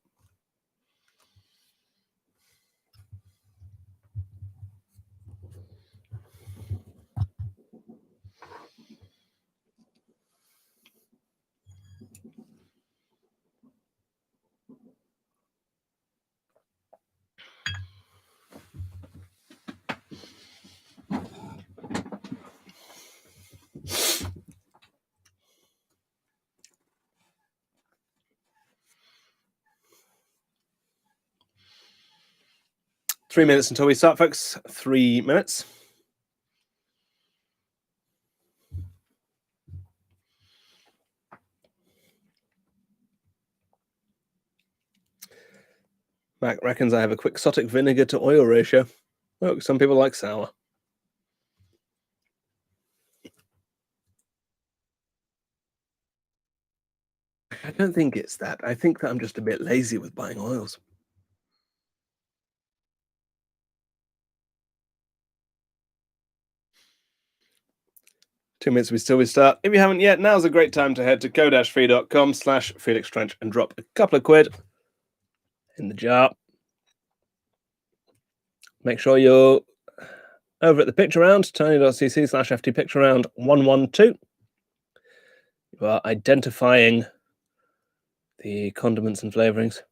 Three minutes until we start, folks. 3 minutes. Mac reckons I have a quixotic vinegar to oil ratio. Look, some people like sour. I don't think it's that. I think that I'm just a bit lazy with buying oils. Two minutes we start. If you haven't yet, now's a great time to head to go-free.com/FelixTrench and drop a couple of quid in the jar. Make sure you're over at the picture round, tiny.cc/ftpictureround112. You are identifying the condiments and flavorings.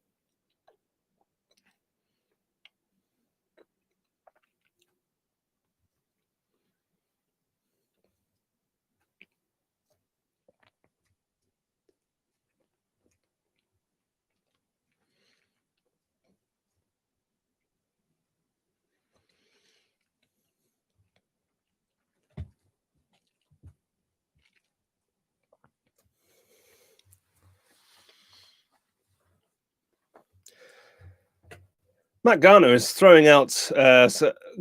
Matt Garner is throwing out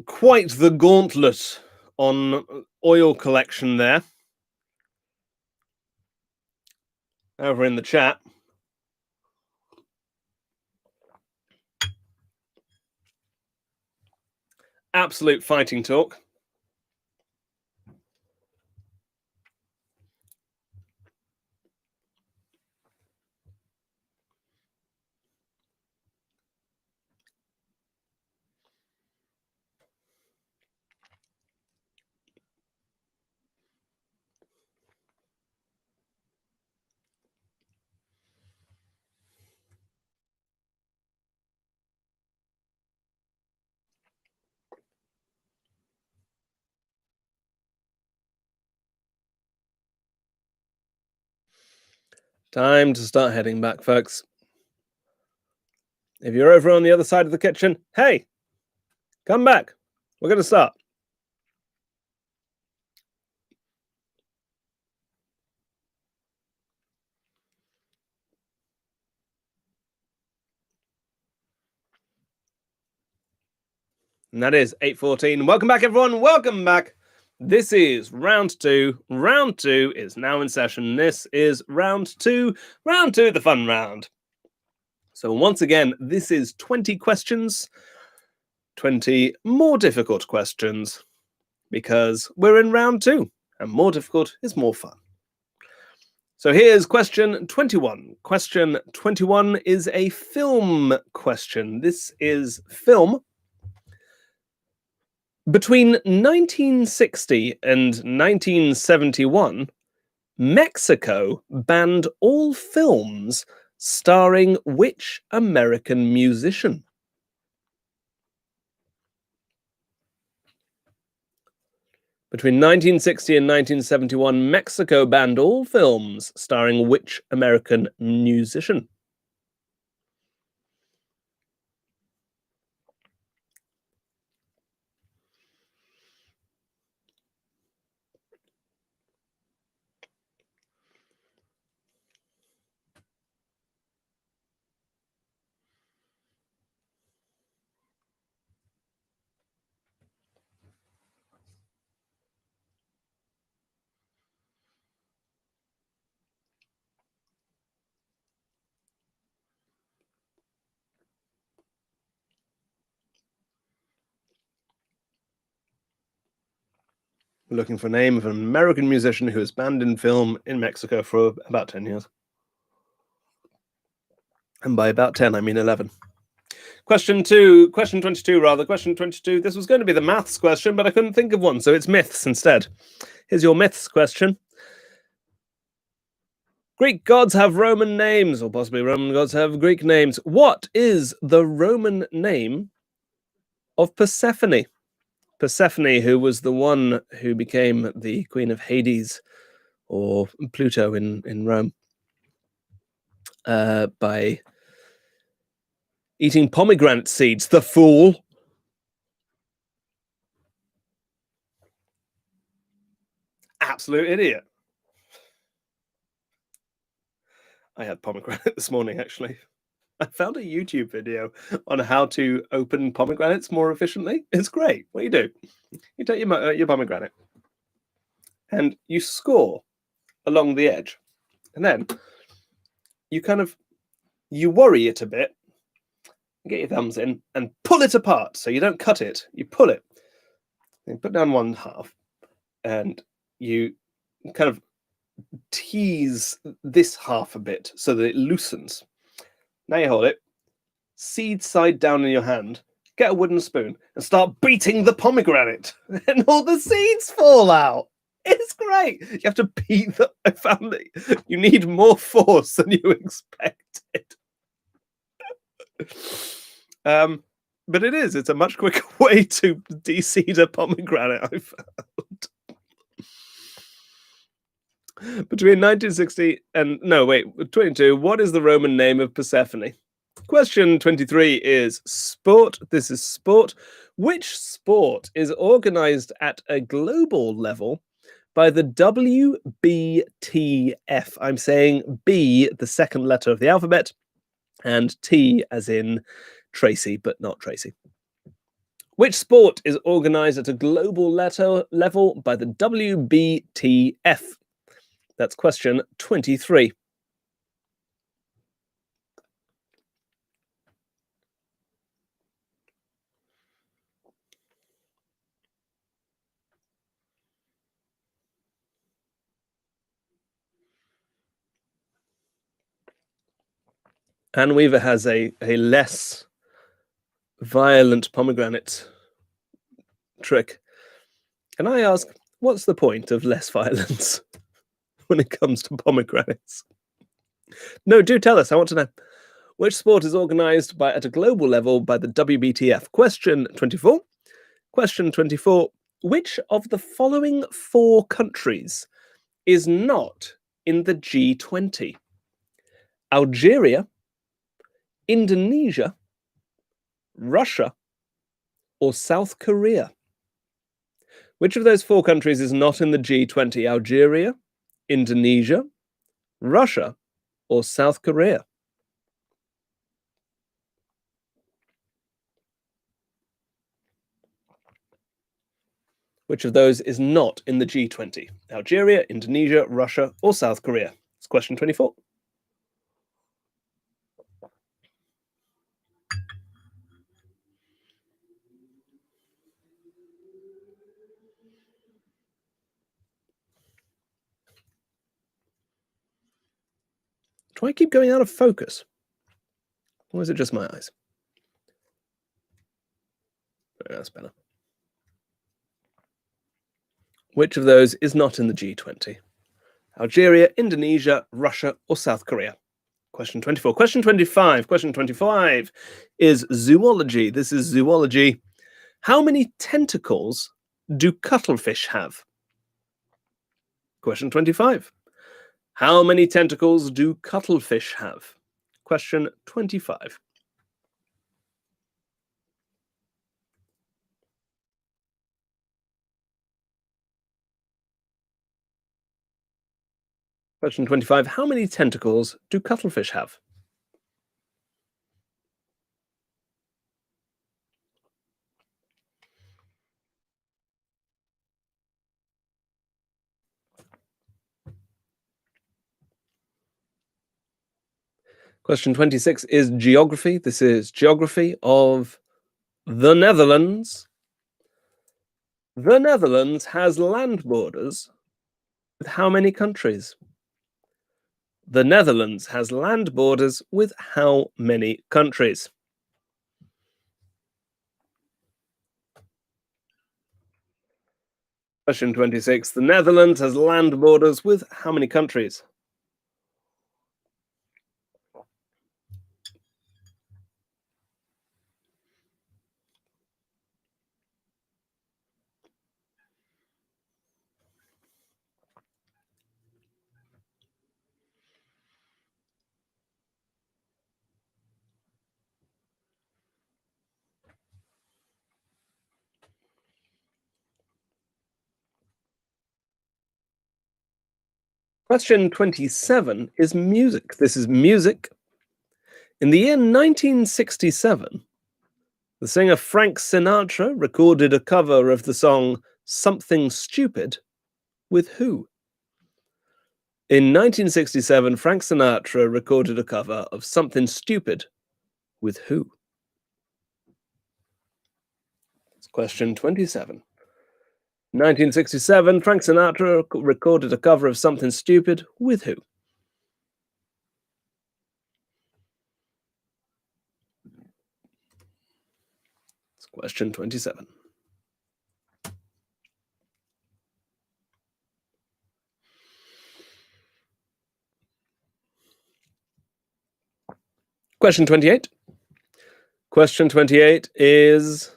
quite the gauntlet on oil collection there. Over in the chat. Absolute fighting talk. Time to start heading back, folks. If you're over on the other side of the kitchen, hey, come back. We're going to start. And that is 8:14. Welcome back, everyone. Welcome back. This is round two. Round two is now in session. This is round two. Round two, the fun round. So once again, this is 20 questions, 20 more difficult questions, because we're in round two, and more difficult is more fun. So here's question 21. Question 21 is a film question. This is film. Between 1960 and 1971, Mexico banned all films starring which American musician? Between 1960 and 1971, Mexico banned all films starring which American musician? We're looking for a name of an American musician who was banned in film in Mexico for about 10 years. And by about 10, I mean 11. Question 22 rather. Question 22. This was going to be the maths question, but I couldn't think of one, so it's myths instead. Here's your myths question. Greek gods have Roman names, or possibly Roman gods have Greek names. What is the Roman name of Persephone? Persephone, who was the one who became the queen of Hades, or Pluto in Rome, by eating pomegranate seeds. The fool. Absolute idiot. I had pomegranate this morning, actually. I found a YouTube video on how to open pomegranates more efficiently. It's great. What do? You take your pomegranate and you score along the edge. And then you worry it a bit, get your thumbs in and pull it apart. So you don't cut it, you pull it. And put down one half and you kind of tease this half a bit so that it loosens. Now you hold it, seed side down in your hand, get a wooden spoon and start beating the pomegranate and all the seeds fall out. It's great. You have to beat the family. You need more force than you expected. But it's a much quicker way to de-seed a pomegranate, I found. Between 1960 and 22, what is the Roman name of Persephone? Question 23 is sport. This is sport. Which sport is organized at a global level by the WBTF? I'm saying B, the second letter of the alphabet, and T as in Tracy, but not Tracy. Which sport is organized at a global level by the WBTF? That's question 23. Anne Weaver has a less violent pomegranate trick. Can I ask, what's the point of less violence when it comes to pomegranates? No, do tell us. I want to know. Which sport is organized at a global level by the WBTF? Question 24. Question 24. Which of the following 4 countries is not in the G20? Algeria, Indonesia, Russia, or South Korea? Which of those 4 countries is not in the G20? Algeria, Indonesia, Russia, or South Korea? Which of those is not in the G20? Algeria, Indonesia, Russia, or South Korea? It's question 24. Do I keep going out of focus? Or is it just my eyes? That's better. Which of those is not in the G20? Algeria, Indonesia, Russia, or South Korea? Question 24. Question 25. Question 25 is zoology. This is zoology. How many tentacles do cuttlefish have? Question 25. How many tentacles do cuttlefish have? Question 25. Question 25. How many tentacles do cuttlefish have? Question 26 is geography. This is geography of the Netherlands. The Netherlands has land borders with how many countries? The Netherlands has land borders with how many countries? Question 26. The Netherlands has land borders with how many countries? Question 27 is music. This is music. In the year 1967, the singer Frank Sinatra recorded a cover of the song Something Stupid with who? In 1967, Frank Sinatra recorded a cover of Something Stupid with who? It's question 27. 1967, Frank Sinatra recorded a cover of Something Stupid with who? It's question 27. Question 28. Question 28 is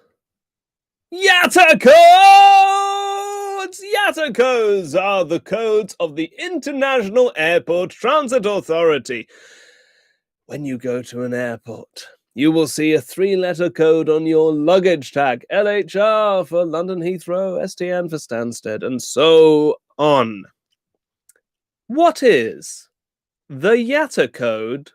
Yatta codes! Yatta codes are the codes of the International Airport Transit Authority. When you go to an airport, you will see a 3-letter code on your luggage tag. LHR for London Heathrow, STN for Stansted, and so on. What is the Yatta code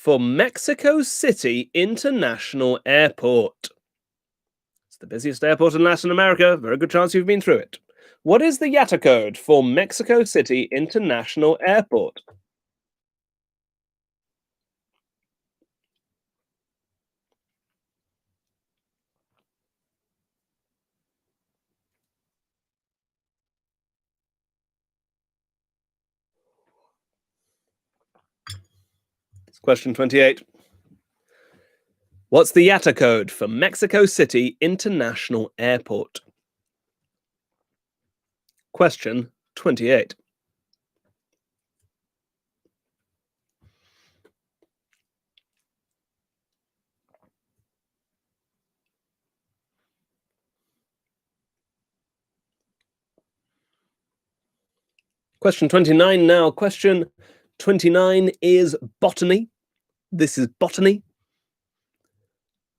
for Mexico City International Airport? It's the busiest airport in Latin America. Very good chance you've been through it. What is the IATA code for Mexico City International Airport? It's question 28. What's the IATA code for Mexico City International Airport? Question 28. Question 29 now. Question 29 is botany. This is botany.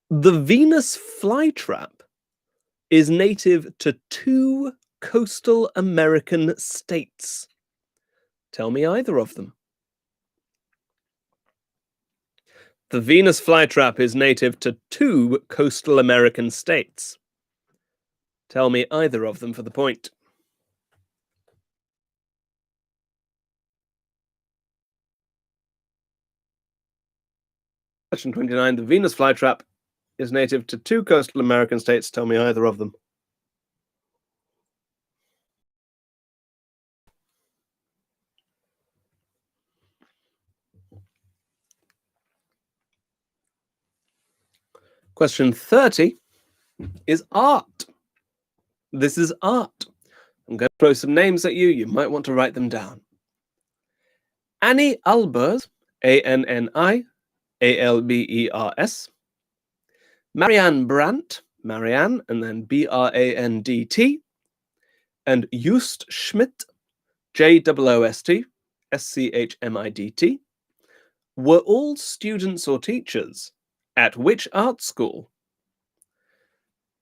The Venus flytrap is native to 2 coastal American states. Tell me either of them. The Venus flytrap is native to 2 coastal American states. Tell me either of them for the point. Question 29. The Venus flytrap is native to 2 coastal American states. Tell me either of them. Question 30 is art. This is art. I'm going to throw some names at you. You might want to write them down. Annie Albers, Anni Albers. Marianne Brandt, Marianne, and then Brandt. And Joost Schmidt, Joost Schmidt, were all students or teachers at which art school?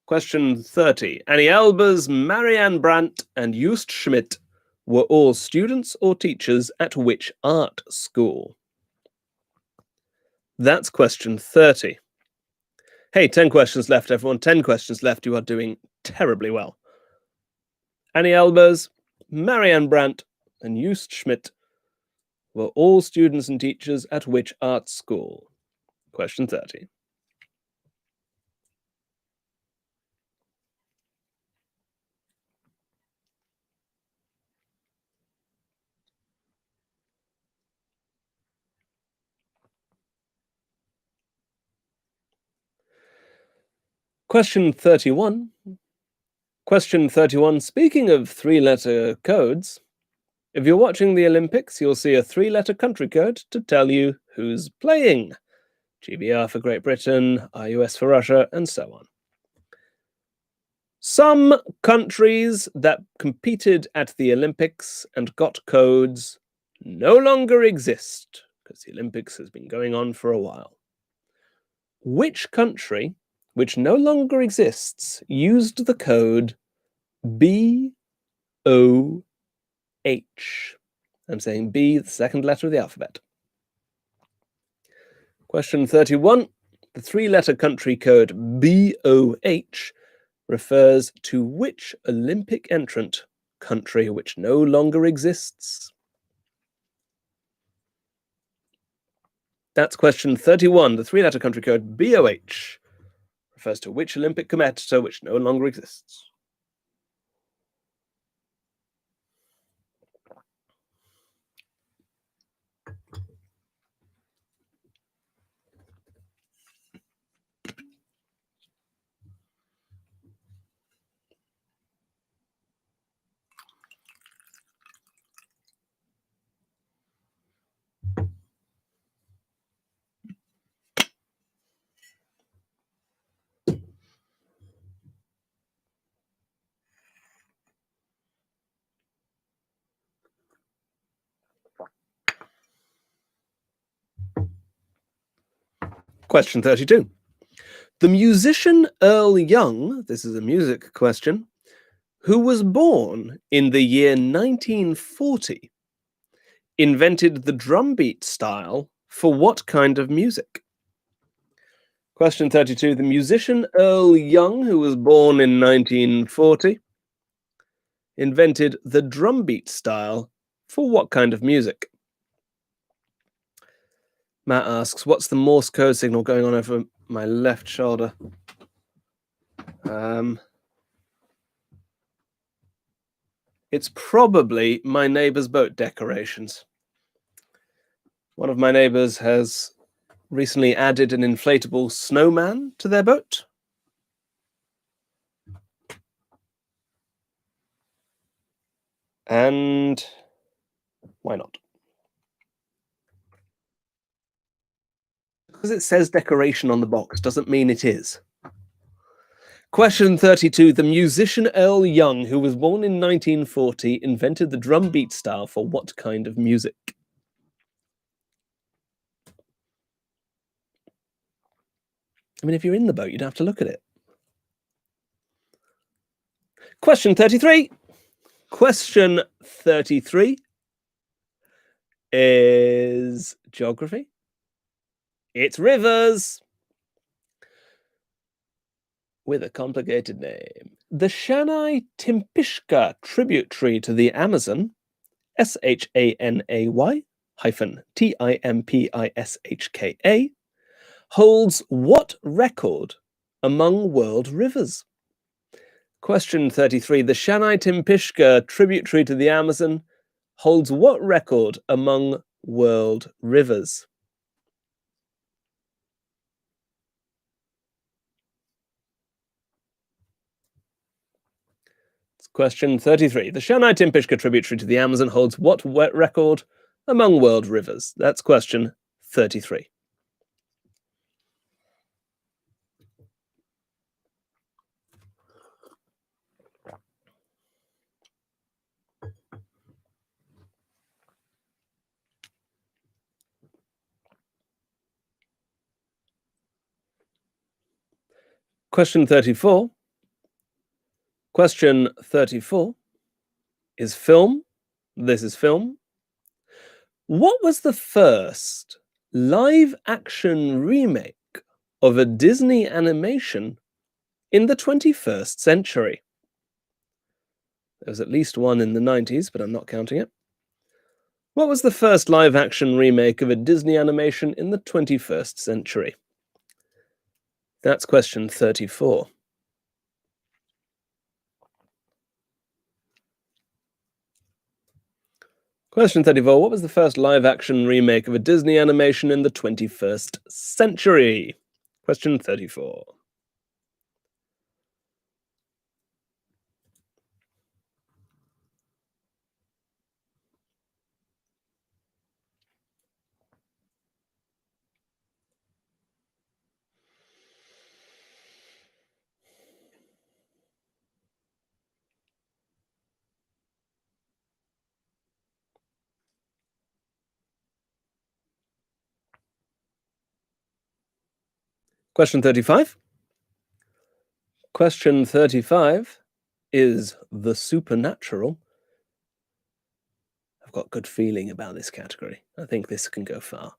Question 30. Annie Albers, Marianne Brandt, and Joost Schmidt were all students or teachers at which art school? That's question 30. Hey, 10 questions left, everyone. 10 questions left. You are doing terribly well. Annie Albers, Marianne Brandt, and Joost Schmidt were all students and teachers at which art school? Question 30. Question 31. Question 31. Speaking of 3-letter codes, if you're watching the Olympics, you'll see a 3-letter country code to tell you who's playing. GBR for Great Britain, RUS for Russia, and so on. Some countries that competed at the Olympics and got codes no longer exist, because the Olympics has been going on for a while. Which country, which no longer exists, used the code BOH? I'm saying B, the second letter of the alphabet. Question 31. The 3-letter country code BOH refers to which Olympic entrant country which no longer exists? That's question 31. The 3-letter country code BOH refers to which Olympic competitor which no longer exists? Question 32. The musician Earl Young, this is a music question, who was born in the year 1940, invented the drumbeat style for what kind of music? Question 32. The musician Earl Young, who was born in 1940, invented the drum beat style for what kind of music? Matt asks, what's the Morse code signal going on over my left shoulder? It's probably my neighbor's boat decorations. One of my neighbors has recently added an inflatable snowman to their boat. And why not? Because it says decoration on the box doesn't mean it is. Question 32. The musician Earl Young, who was born in 1940, invented the drum beat style for what kind of music? I mean, if you're in the boat, you'd have to look at it. Question 33. Question 33 is geography. It's rivers with a complicated name. The Shanai Timpishka tributary to the Amazon, SHANAY-TIMPISHKA, holds what record among world rivers? Question 33. The Shanai Timpishka tributary to the Amazon holds what record among world rivers? Question 33. The Shanai Timpishka tributary to the Amazon holds what record among world rivers? That's question 33. Question 34. Question 34 is film. This is film. What was the first live-action remake of a Disney animation in the 21st century? There was at least one in the 90s, but I'm not counting it. What was the first live-action remake of a Disney animation in the 21st century? That's question 34. Question 34. What was the first live-action remake of a Disney animation in the 21st century? Question 34. Question 35. Question 35 is the supernatural. I've got a good feeling about this category. I think this can go far.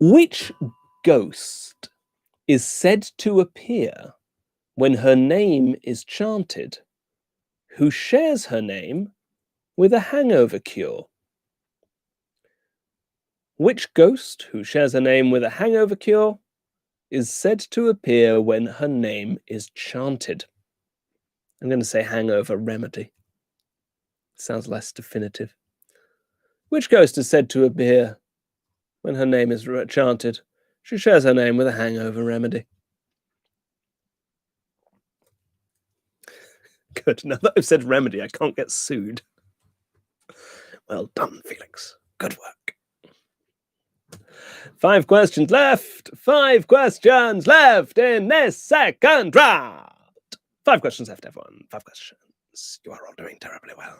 Which ghost is said to appear when her name is chanted, who shares her name with a hangover cure? Which ghost who shares her name with a hangover cure is said to appear when her name is chanted? I'm going to say hangover remedy. Sounds less definitive. Which ghost is said to appear when her name is chanted? She shares her name with a hangover remedy. Good. Now that I've said remedy, I can't get sued. Well done, Felix. Good work. 5 questions left. 5 questions left in this second round. 5 questions left, everyone. 5 questions. You are all doing terribly well.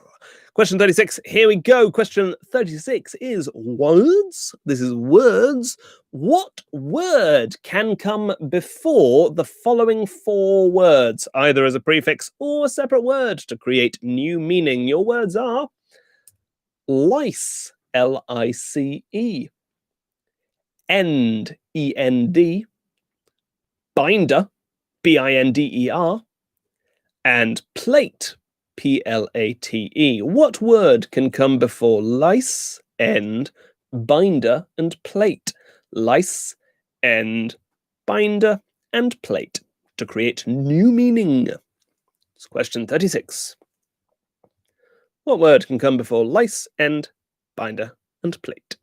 Question 36. Here we go. Question 36 is words. This is words. What word can come before the following 4 words, either as a prefix or a separate word, to create new meaning? Your words are lice, L-I-C-E, End, E-N-D, binder, B-I-N-D-E-R, and plate, P-L-A-T-E. What word can come before lice, end, binder, and plate? Lice, end, binder, and plate to create new meaning. It's question 36. What word can come before lice, end, binder, and plate?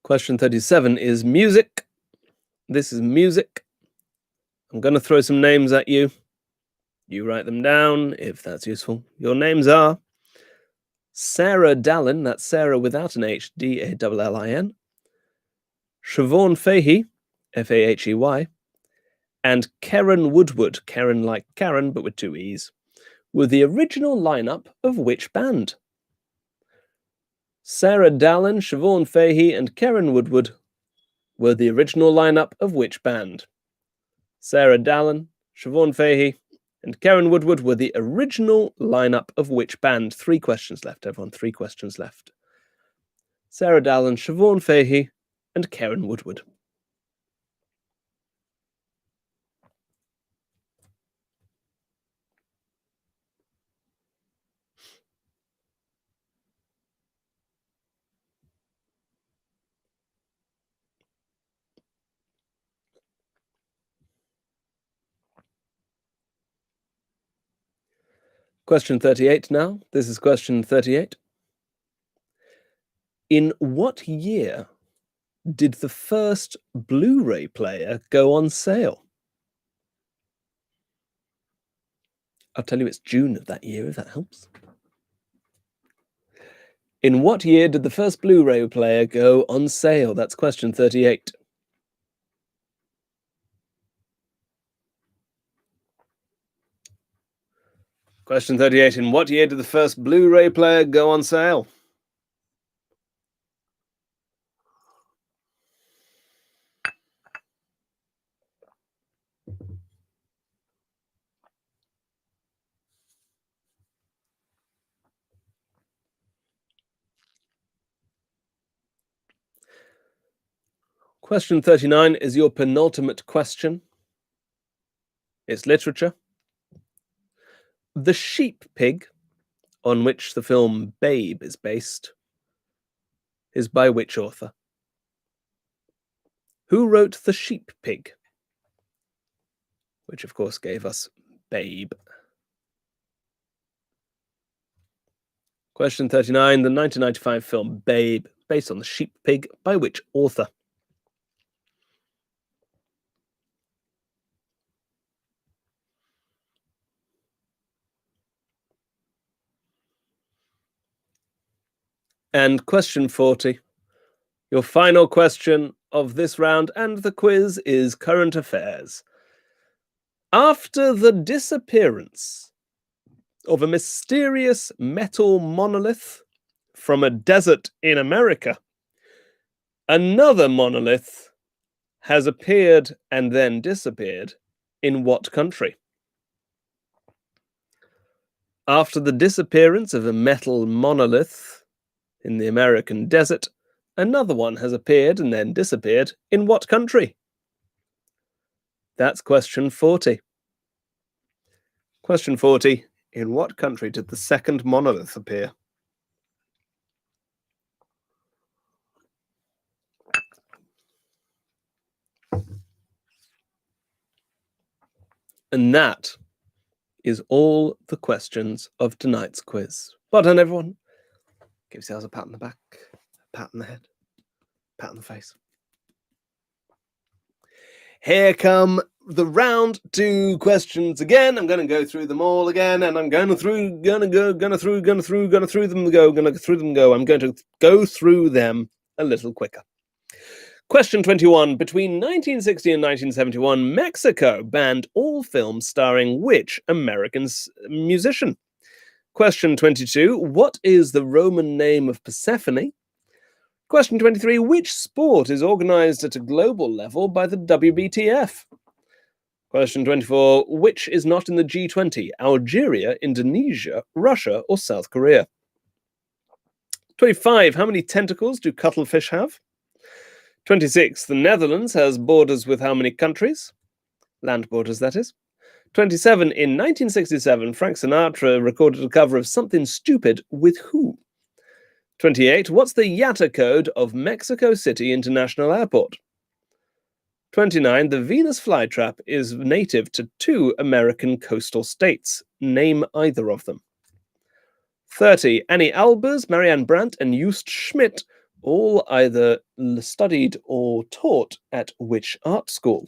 Question 37 is music. This is music. I'm going to throw some names at you. You write them down if that's useful. Your names are Sarah Dallin, that's Sarah without an H, D-A-L-L-I-N, Siobhan Fahey, F-A-H-E-Y, and Karen Woodward, Karen like Karen, but with two E's, were the original lineup of which band? Sarah Dallin, Siobhan Fahey, and Karen Woodward were the original lineup of which band? Sarah Dallin, Siobhan Fahey, and Karen Woodward were the original lineup of which band? 3 questions left, everyone. 3 questions left. Sarah Dallin, Siobhan Fahey, and Karen Woodward. Question 38 now. This is question 38. In what year did the first Blu-ray player go on sale? I'll tell you it's June of that year, if that helps. In what year did the first Blu-ray player go on sale? That's question 38. Question 38. In what year did the first Blu-ray player go on sale? Question 39 is your penultimate question. It's literature. The sheep pig, on which the film Babe is based, is by which author? Who wrote The Sheep Pig? Which, of course, gave us Babe. Question 39, the 1995 film Babe, based on The Sheep Pig, by which author? And question 40, your final question of this round and the quiz is current affairs. After the disappearance of a mysterious metal monolith from a desert in America, another monolith has appeared and then disappeared in what country? After the disappearance of a metal monolith in the American desert, another one has appeared and then disappeared in what country? That's question 40. Question 40. In what country did the second monolith appear? And that is all the questions of tonight's quiz. Well done, everyone. Give yourselves a pat on the back, a pat on the head, pat on the face. Here come the round 2 questions again. I'm going to go through them all again, and I'm going to go through them a little quicker. Question 21. Between 1960 and 1971, Mexico banned all films starring which American musician? Question 22. What is the Roman name of Persephone? Question 23. Which sport is organized at a global level by the WBTF? Question 24. Which is not in the G20? Algeria, Indonesia, Russia, or South Korea? 25. How many tentacles do cuttlefish have? 26. The Netherlands has borders with how many countries? Land borders, that is. 27. In 1967, Frank Sinatra recorded a cover of Something Stupid with who? 28. What's the IATA code of Mexico City International Airport? 29. The Venus flytrap is native to 2 American coastal states. Name either of them. 30. Annie Albers, Marianne Brandt, and Just Schmidt all either studied or taught at which art school?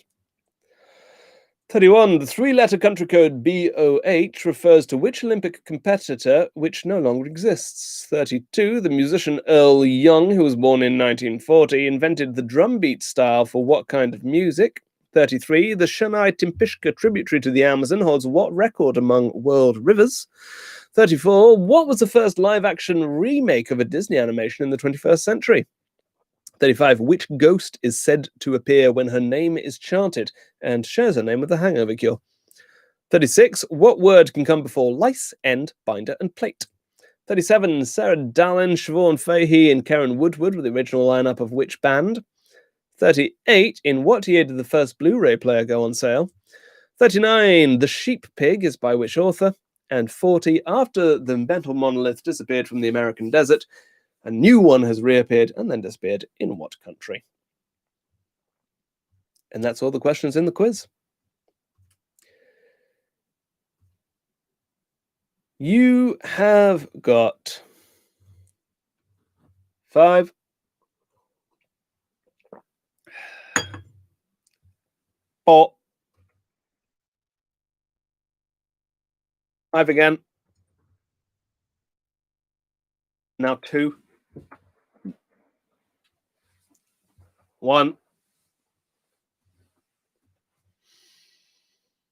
31. The 3-letter country code BOH refers to which Olympic competitor which no longer exists? 32. The musician Earl Young, who was born in 1940, invented the drum beat style for what kind of music? 33. The Shanai Timpishka tributary to the Amazon holds what record among world rivers? 34. What was the first live-action remake of a Disney animation in the 21st century? 35. Which ghost is said to appear when her name is chanted and shares her name with the hangover cure? 36. What word can come before lice, end, binder, and plate? 37. Sarah Dallin, Siobhan Fahey, and Karen Woodward were the original lineup of which band? 38. In what year did the first Blu-ray player go on sale? 39. The Sheep Pig is by which author? And 40. After the mental monolith disappeared from the American desert, a new one has reappeared and then disappeared in what country? And that's all the questions in the quiz. You have got 5, 4, 5 again. Now 2, 1.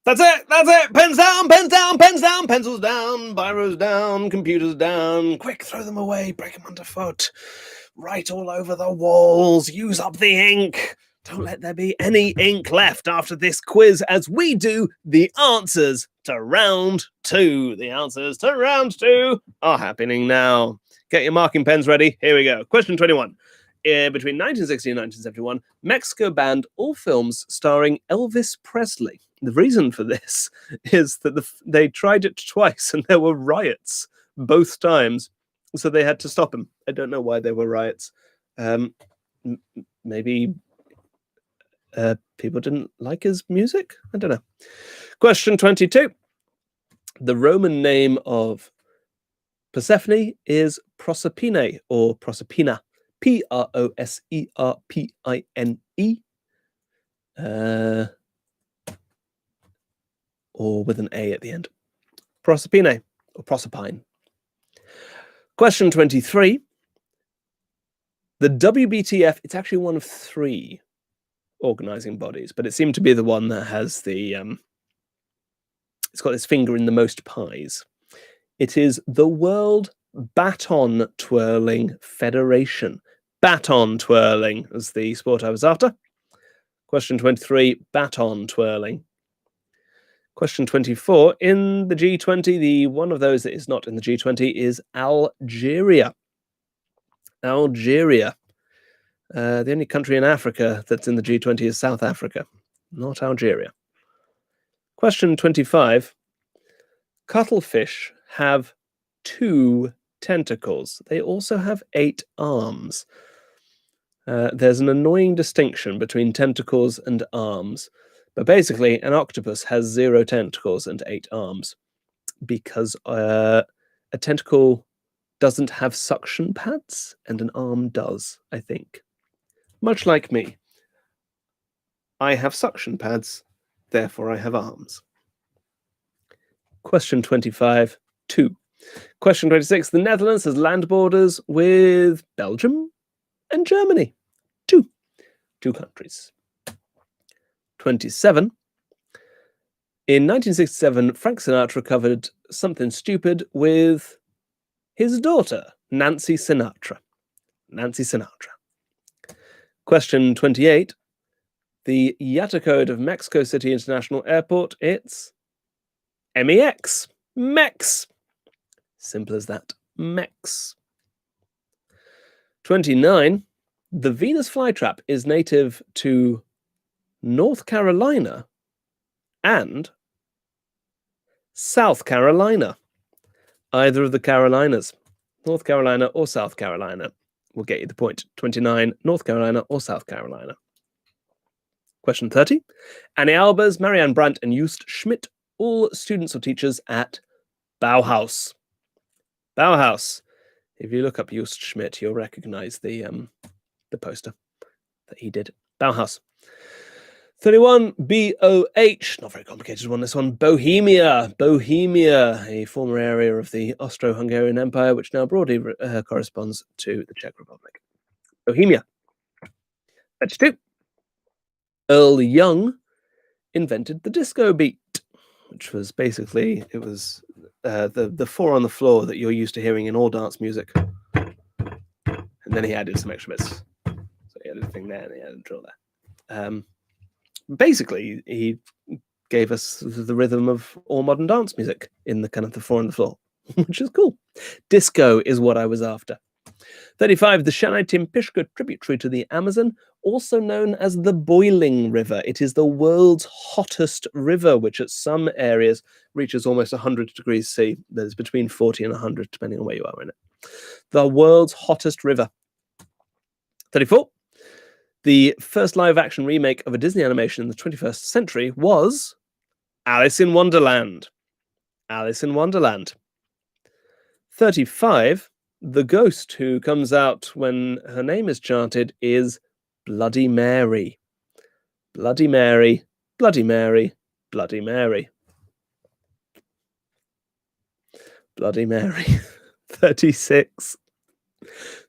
That's it. That's it. Pens down, pens down, pens down, pencils down, biros down, computers down. Quick, throw them away, break them underfoot. Write all over the walls. Use up the ink. Don't let there be any ink left after this quiz as we do the answers to round 2. The answers to round 2 are happening now. Get your marking pens ready. Here we go. Question 21. Between 1960 and 1971, Mexico banned all films starring Elvis Presley. The reason for this is that they tried it twice and there were riots both times, so they had to stop him. I don't know why there were riots. Maybe people didn't like his music? I don't know. Question 22. The Roman name of Persephone is Proserpine or Proserpina. Proserpine. Or with an A at the end. Proserpine or Proserpine. Question 23. The WBTF, it's actually one of 3 organizing bodies, but it seemed to be the one that has the it's got its finger in the most pies. It is the World Baton Twirling Federation. Baton twirling was the sport I was after. Question 23, baton twirling. Question 24, in the G20, the one of those that is not in the G20 is Algeria. Algeria. The only country in Africa that's in the G20 is South Africa, not Algeria. Question 25, cuttlefish have 2 tentacles. They also have 8 arms. There's an annoying distinction between tentacles and arms. But basically, an octopus has 0 tentacles and 8 arms because a tentacle doesn't have suction pads and an arm does, I think. Much like me. I have suction pads Therefore, I have arms. Question 25, 2. Question 26. The Netherlands has land borders with Belgium and Germany. Two countries. 27. In 1967, Frank Sinatra covered Something Stupid with his daughter, Nancy Sinatra. Nancy Sinatra. Question 28. The IATA code of Mexico City International Airport, it's MEX. MEX. Simple as that. MEX. 29. The Venus flytrap is native to North Carolina and South Carolina. Either of the Carolinas, North Carolina or South Carolina, will get you the point. 29, North Carolina or South Carolina. Question 30. Annie Albers, Marianne Brandt, and Just Schmidt, all students or teachers at Bauhaus. Bauhaus. If you look up Just Schmidt, you'll recognize the poster that he did. Bauhaus. 31, BOH, not very complicated one, this one. Bohemia. Bohemia, a former area of the Austro-Hungarian Empire, which now broadly corresponds to the Czech Republic. Bohemia. 32. Earl Young invented the disco beat, which was basically, it was the four on the floor that you're used to hearing in all dance music. And then he added some extra bits. So he added a thing there and he added a drill there. Basically, he gave us the rhythm of all modern dance music in the kind of the four on the floor, which is cool. Disco is what I was after. 35, the Shanai-Timpishka tributary to the Amazon, also known as the Boiling River. It is the world's hottest river, which at some areas reaches almost 100 degrees C. There's between 40 and 100, depending on where you are in it. The world's hottest river. 34. The first live-action remake of a Disney animation in the 21st century was Alice in Wonderland. Alice in Wonderland. 35. The ghost who comes out when her name is chanted is Bloody Mary. Bloody Mary, Bloody Mary, Bloody Mary. Bloody Mary. 36.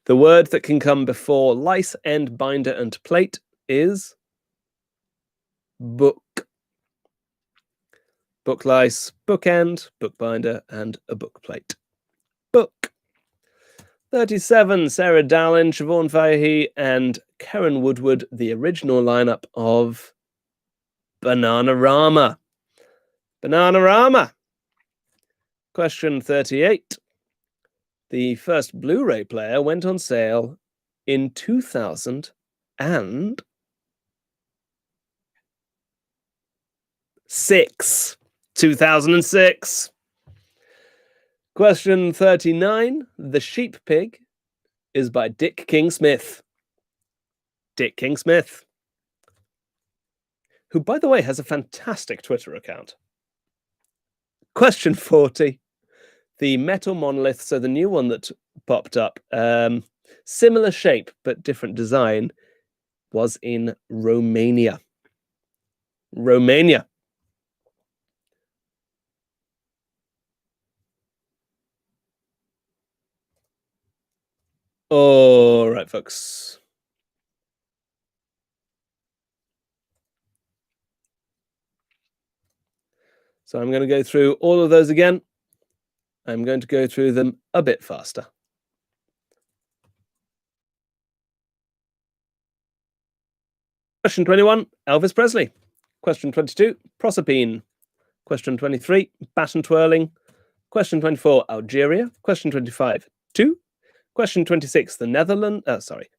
The word that can come before lice, end, binder, and plate is book. Book lice, bookend, bookbinder, and a book plate. Book. 37, Sarah Dallin, Siobhan Fahey, and Karen Woodward, the original lineup of Bananarama. Bananarama. Question 38. The first Blu-ray player went on sale in 2006. 2006. Question 39. The Sheep Pig is by Dick King Smith. Dick King Smith. Who, by the way, has a fantastic Twitter account. Question 40. The metal monolith, so the new one that popped up, similar shape but different design, was in Romania. Romania. All right, folks. So I'm going to go through all of those again. I'm going to go through them a bit faster. Question 21, Elvis Presley. Question 22, Proserpine. Question 23, Baton Twirling. Question 24, Algeria. Question 25, 2. Question 26, the Netherlands.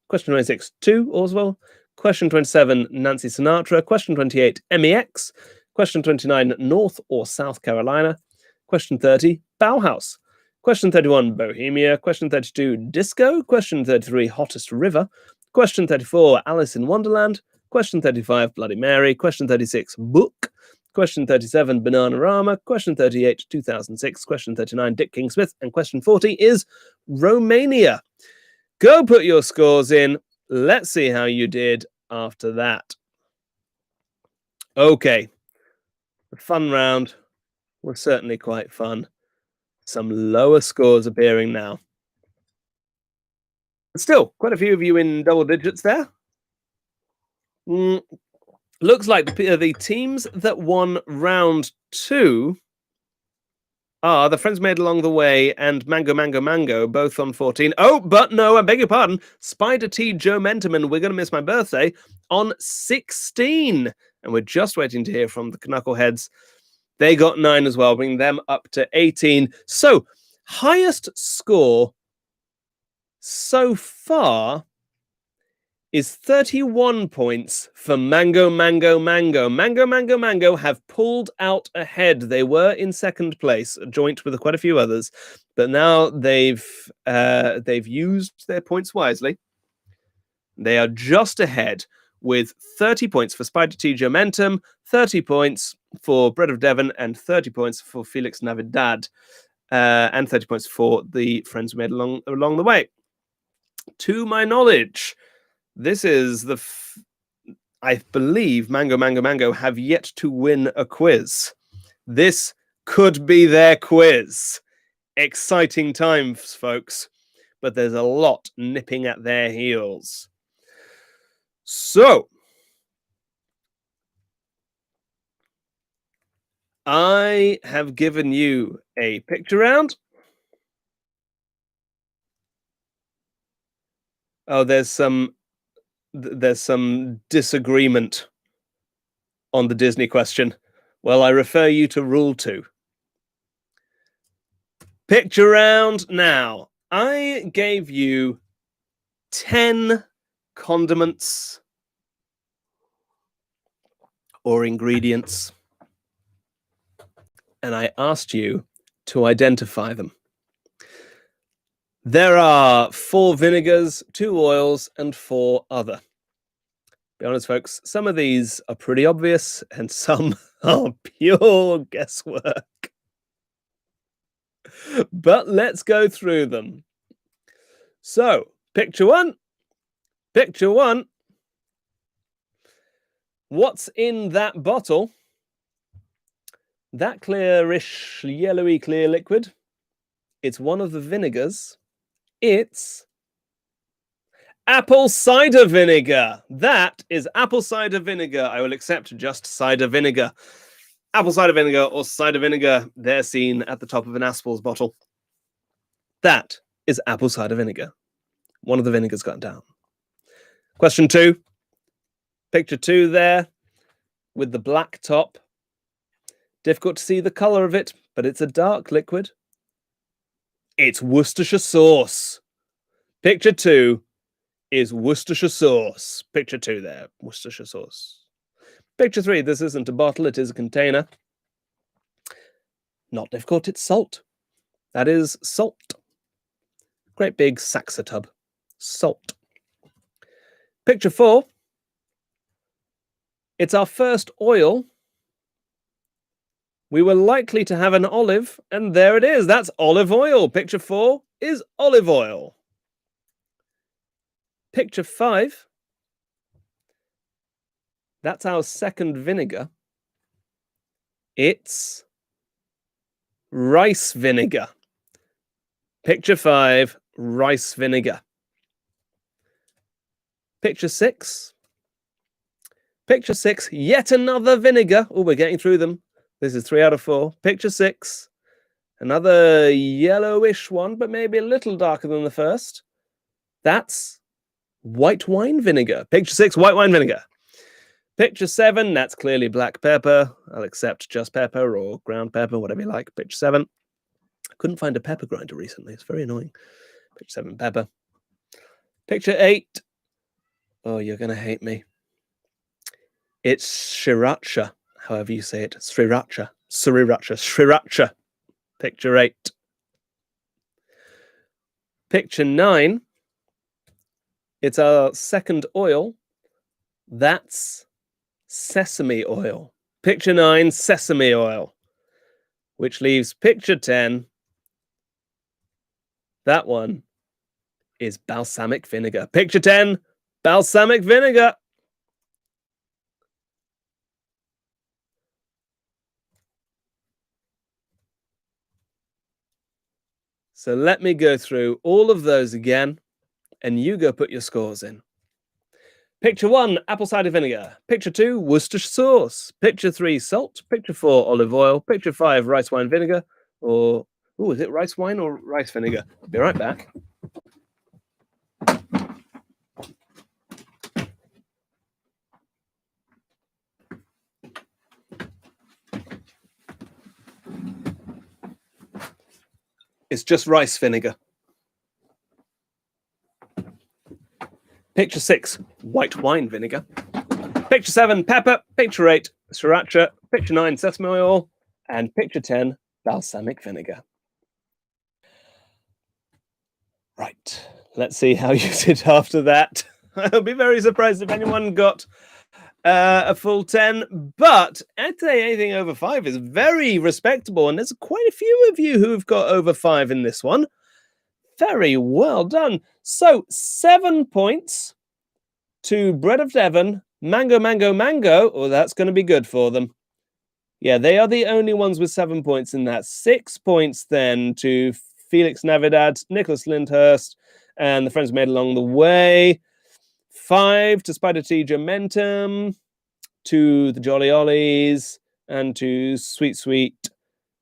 Question 26, 2, Oswald. Question 27, Nancy Sinatra. Question 28, MEX. Question 29, North or South Carolina. Question 30, Bauhaus. Question 31, Bohemia. Question 32, Disco. Question 33, Hottest River. Question 34, Alice in Wonderland. Question 35, Bloody Mary. Question 36, Book. Question 37, Bananarama. Question 38, 2006. Question 39, Dick King Smith. And question 40 is Romania. Go put your scores in. Let's see how you did after that. Okay, The fun round was certainly quite fun. Some lower scores appearing now. But still, quite a few of you in double digits there. Looks like the teams that won round 2 are the Friends Made Along the Way and Mango Mango Mango, both on 14. Oh, but no, I beg your pardon. Spider T, Joe Mentum, and We're Gonna Miss My Birthday on 16. And we're just waiting to hear from the Knuckleheads. They got 9 as well, bringing them up to 18. So, highest score so far is 31 points for Mango Mango Mango. Mango Mango Mango have pulled out ahead. They were in second place, joint with quite a few others, but now they've used their points wisely. They are just ahead with 30 points for Spider T Momentum, 30 points for Bread of Devon, and 30 points for Felix Navidad, and 30 points for the Friends Made Along the Way. To my knowledge, this is I believe Mango Mango Mango have yet to win a quiz. This could be their quiz. Exciting times, folks. But there's a lot nipping at their heels. So, I have given you a picture round. Oh, there's some disagreement on the Disney question. Well, I refer you to Rule 2. Picture round now. I gave you 10 condiments or ingredients, and I asked you to identify them. There are 4 vinegars, 2 oils, and 4 other. Be honest, folks, some of these are pretty obvious, and some are pure guesswork. But let's go through them. So, picture one. Picture one. What's in that bottle? That clearish, yellowy clear liquid. It's one of the vinegars. It's apple cider vinegar. That is apple cider vinegar. I will accept just cider vinegar. Apple cider vinegar or cider vinegar, they're seen at the top of an Aspall's bottle. That is apple cider vinegar. One of the vinegars got down. Question 2. Picture 2 there with the black top. Difficult to see the colour of it, but it's a dark liquid. It's Worcestershire sauce. Picture 2 is Worcestershire sauce. Picture 2 there, Worcestershire sauce. Picture 3, this isn't a bottle, it is a container. Not difficult, it's salt. That is salt. Great big Saxa tub. Salt. Picture 4, it's our first oil. We were likely to have an olive, and there it is. That's olive oil. Picture 4 is olive oil. Picture 5, that's our second vinegar. It's rice vinegar. Picture 5, rice vinegar. Picture 6. Picture 6, yet another vinegar. Oh, we're getting through them. This is 3 out of 4. Picture 6, another yellowish one, but maybe a little darker than the first. That's white wine vinegar. Picture 6, white wine vinegar. Picture 7, that's clearly black pepper. I'll accept just pepper or ground pepper, whatever you like. Picture 7. I couldn't find a pepper grinder recently. It's very annoying. Picture 7, pepper. Picture 8. Oh, you're going to hate me. It's sriracha, however you say it. Sriracha. Sriracha. Sriracha. Picture 8. Picture 9. It's our second oil. That's sesame oil. Picture 9, sesame oil. Which leaves picture 10. That one is balsamic vinegar. Picture 10, balsamic vinegar. So let me go through all of those again, and you go put your scores in. Picture 1, apple cider vinegar. Picture 2, Worcestershire sauce. Picture 3, salt. Picture 4, olive oil. Picture 5, rice wine vinegar. Or, is it rice wine or rice vinegar? I'll be right back. It's just rice vinegar. Picture 6, white wine vinegar. Picture 7, pepper. Picture 8, sriracha. Picture 9, sesame oil. And picture 10, balsamic vinegar. Right, let's see how you did after that. I'll be very surprised if anyone got a full 10, but I'd say anything over 5 is very respectable, and there's quite a few of you who've got over 5 in this one. Very well done. So 7 points to Bread of Devon, Mango, Mango, Mango. Oh, that's going to be good for them. Yeah, they are the only ones with 7 points in that. 6 points then to Felix Navidad, Nicholas Lyndhurst, and the friends made along the way. 5 to Spider T Gementum, to the Jolly Ollies, and to Sweet Sweet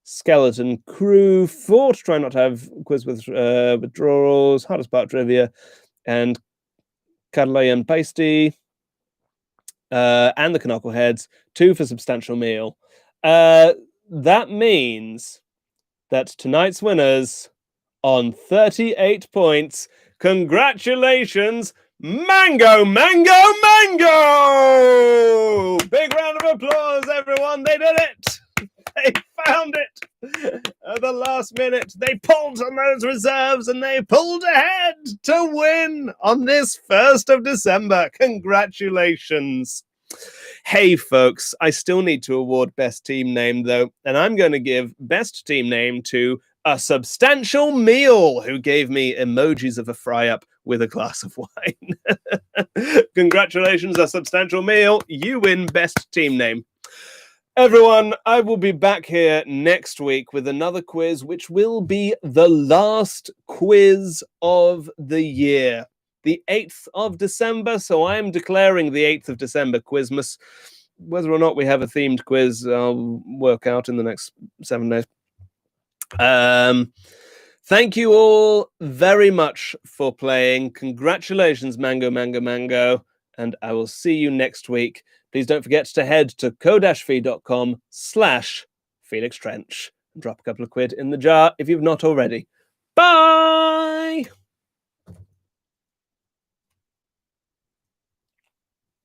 Skeleton Crew. 4 to try not to have quiz with withdrawals, hardest part trivia, and Cuddly and Pasty, and the Knuckleheads. 2 for Substantial Meal. That means that tonight's winners on 38 points. Congratulations, Mango, Mango, Mango! Big round of applause, everyone. They did it. They found it at the last minute. They pulled on those reserves and they pulled ahead to win on this 1st of December. Congratulations. Hey, folks, I still need to award Best Team Name, though, and I'm going to give Best Team Name to A Substantial Meal, who gave me emojis of a fry-up with a glass of wine. Congratulations, A Substantial Meal. You win Best Team Name. Everyone, I will be back here next week with another quiz, which will be the last quiz of the year. The 8th of December, so I am declaring the 8th of December Quizmas. Whether or not we have a themed quiz, I'll work out in the next 7 days. Thank you all very much for playing. Congratulations, Mango, Mango, Mango. And I will see you next week. Please don't forget to head to ko-fi.com/Felix Trench and drop a couple of quid in the jar if you've not already. Bye!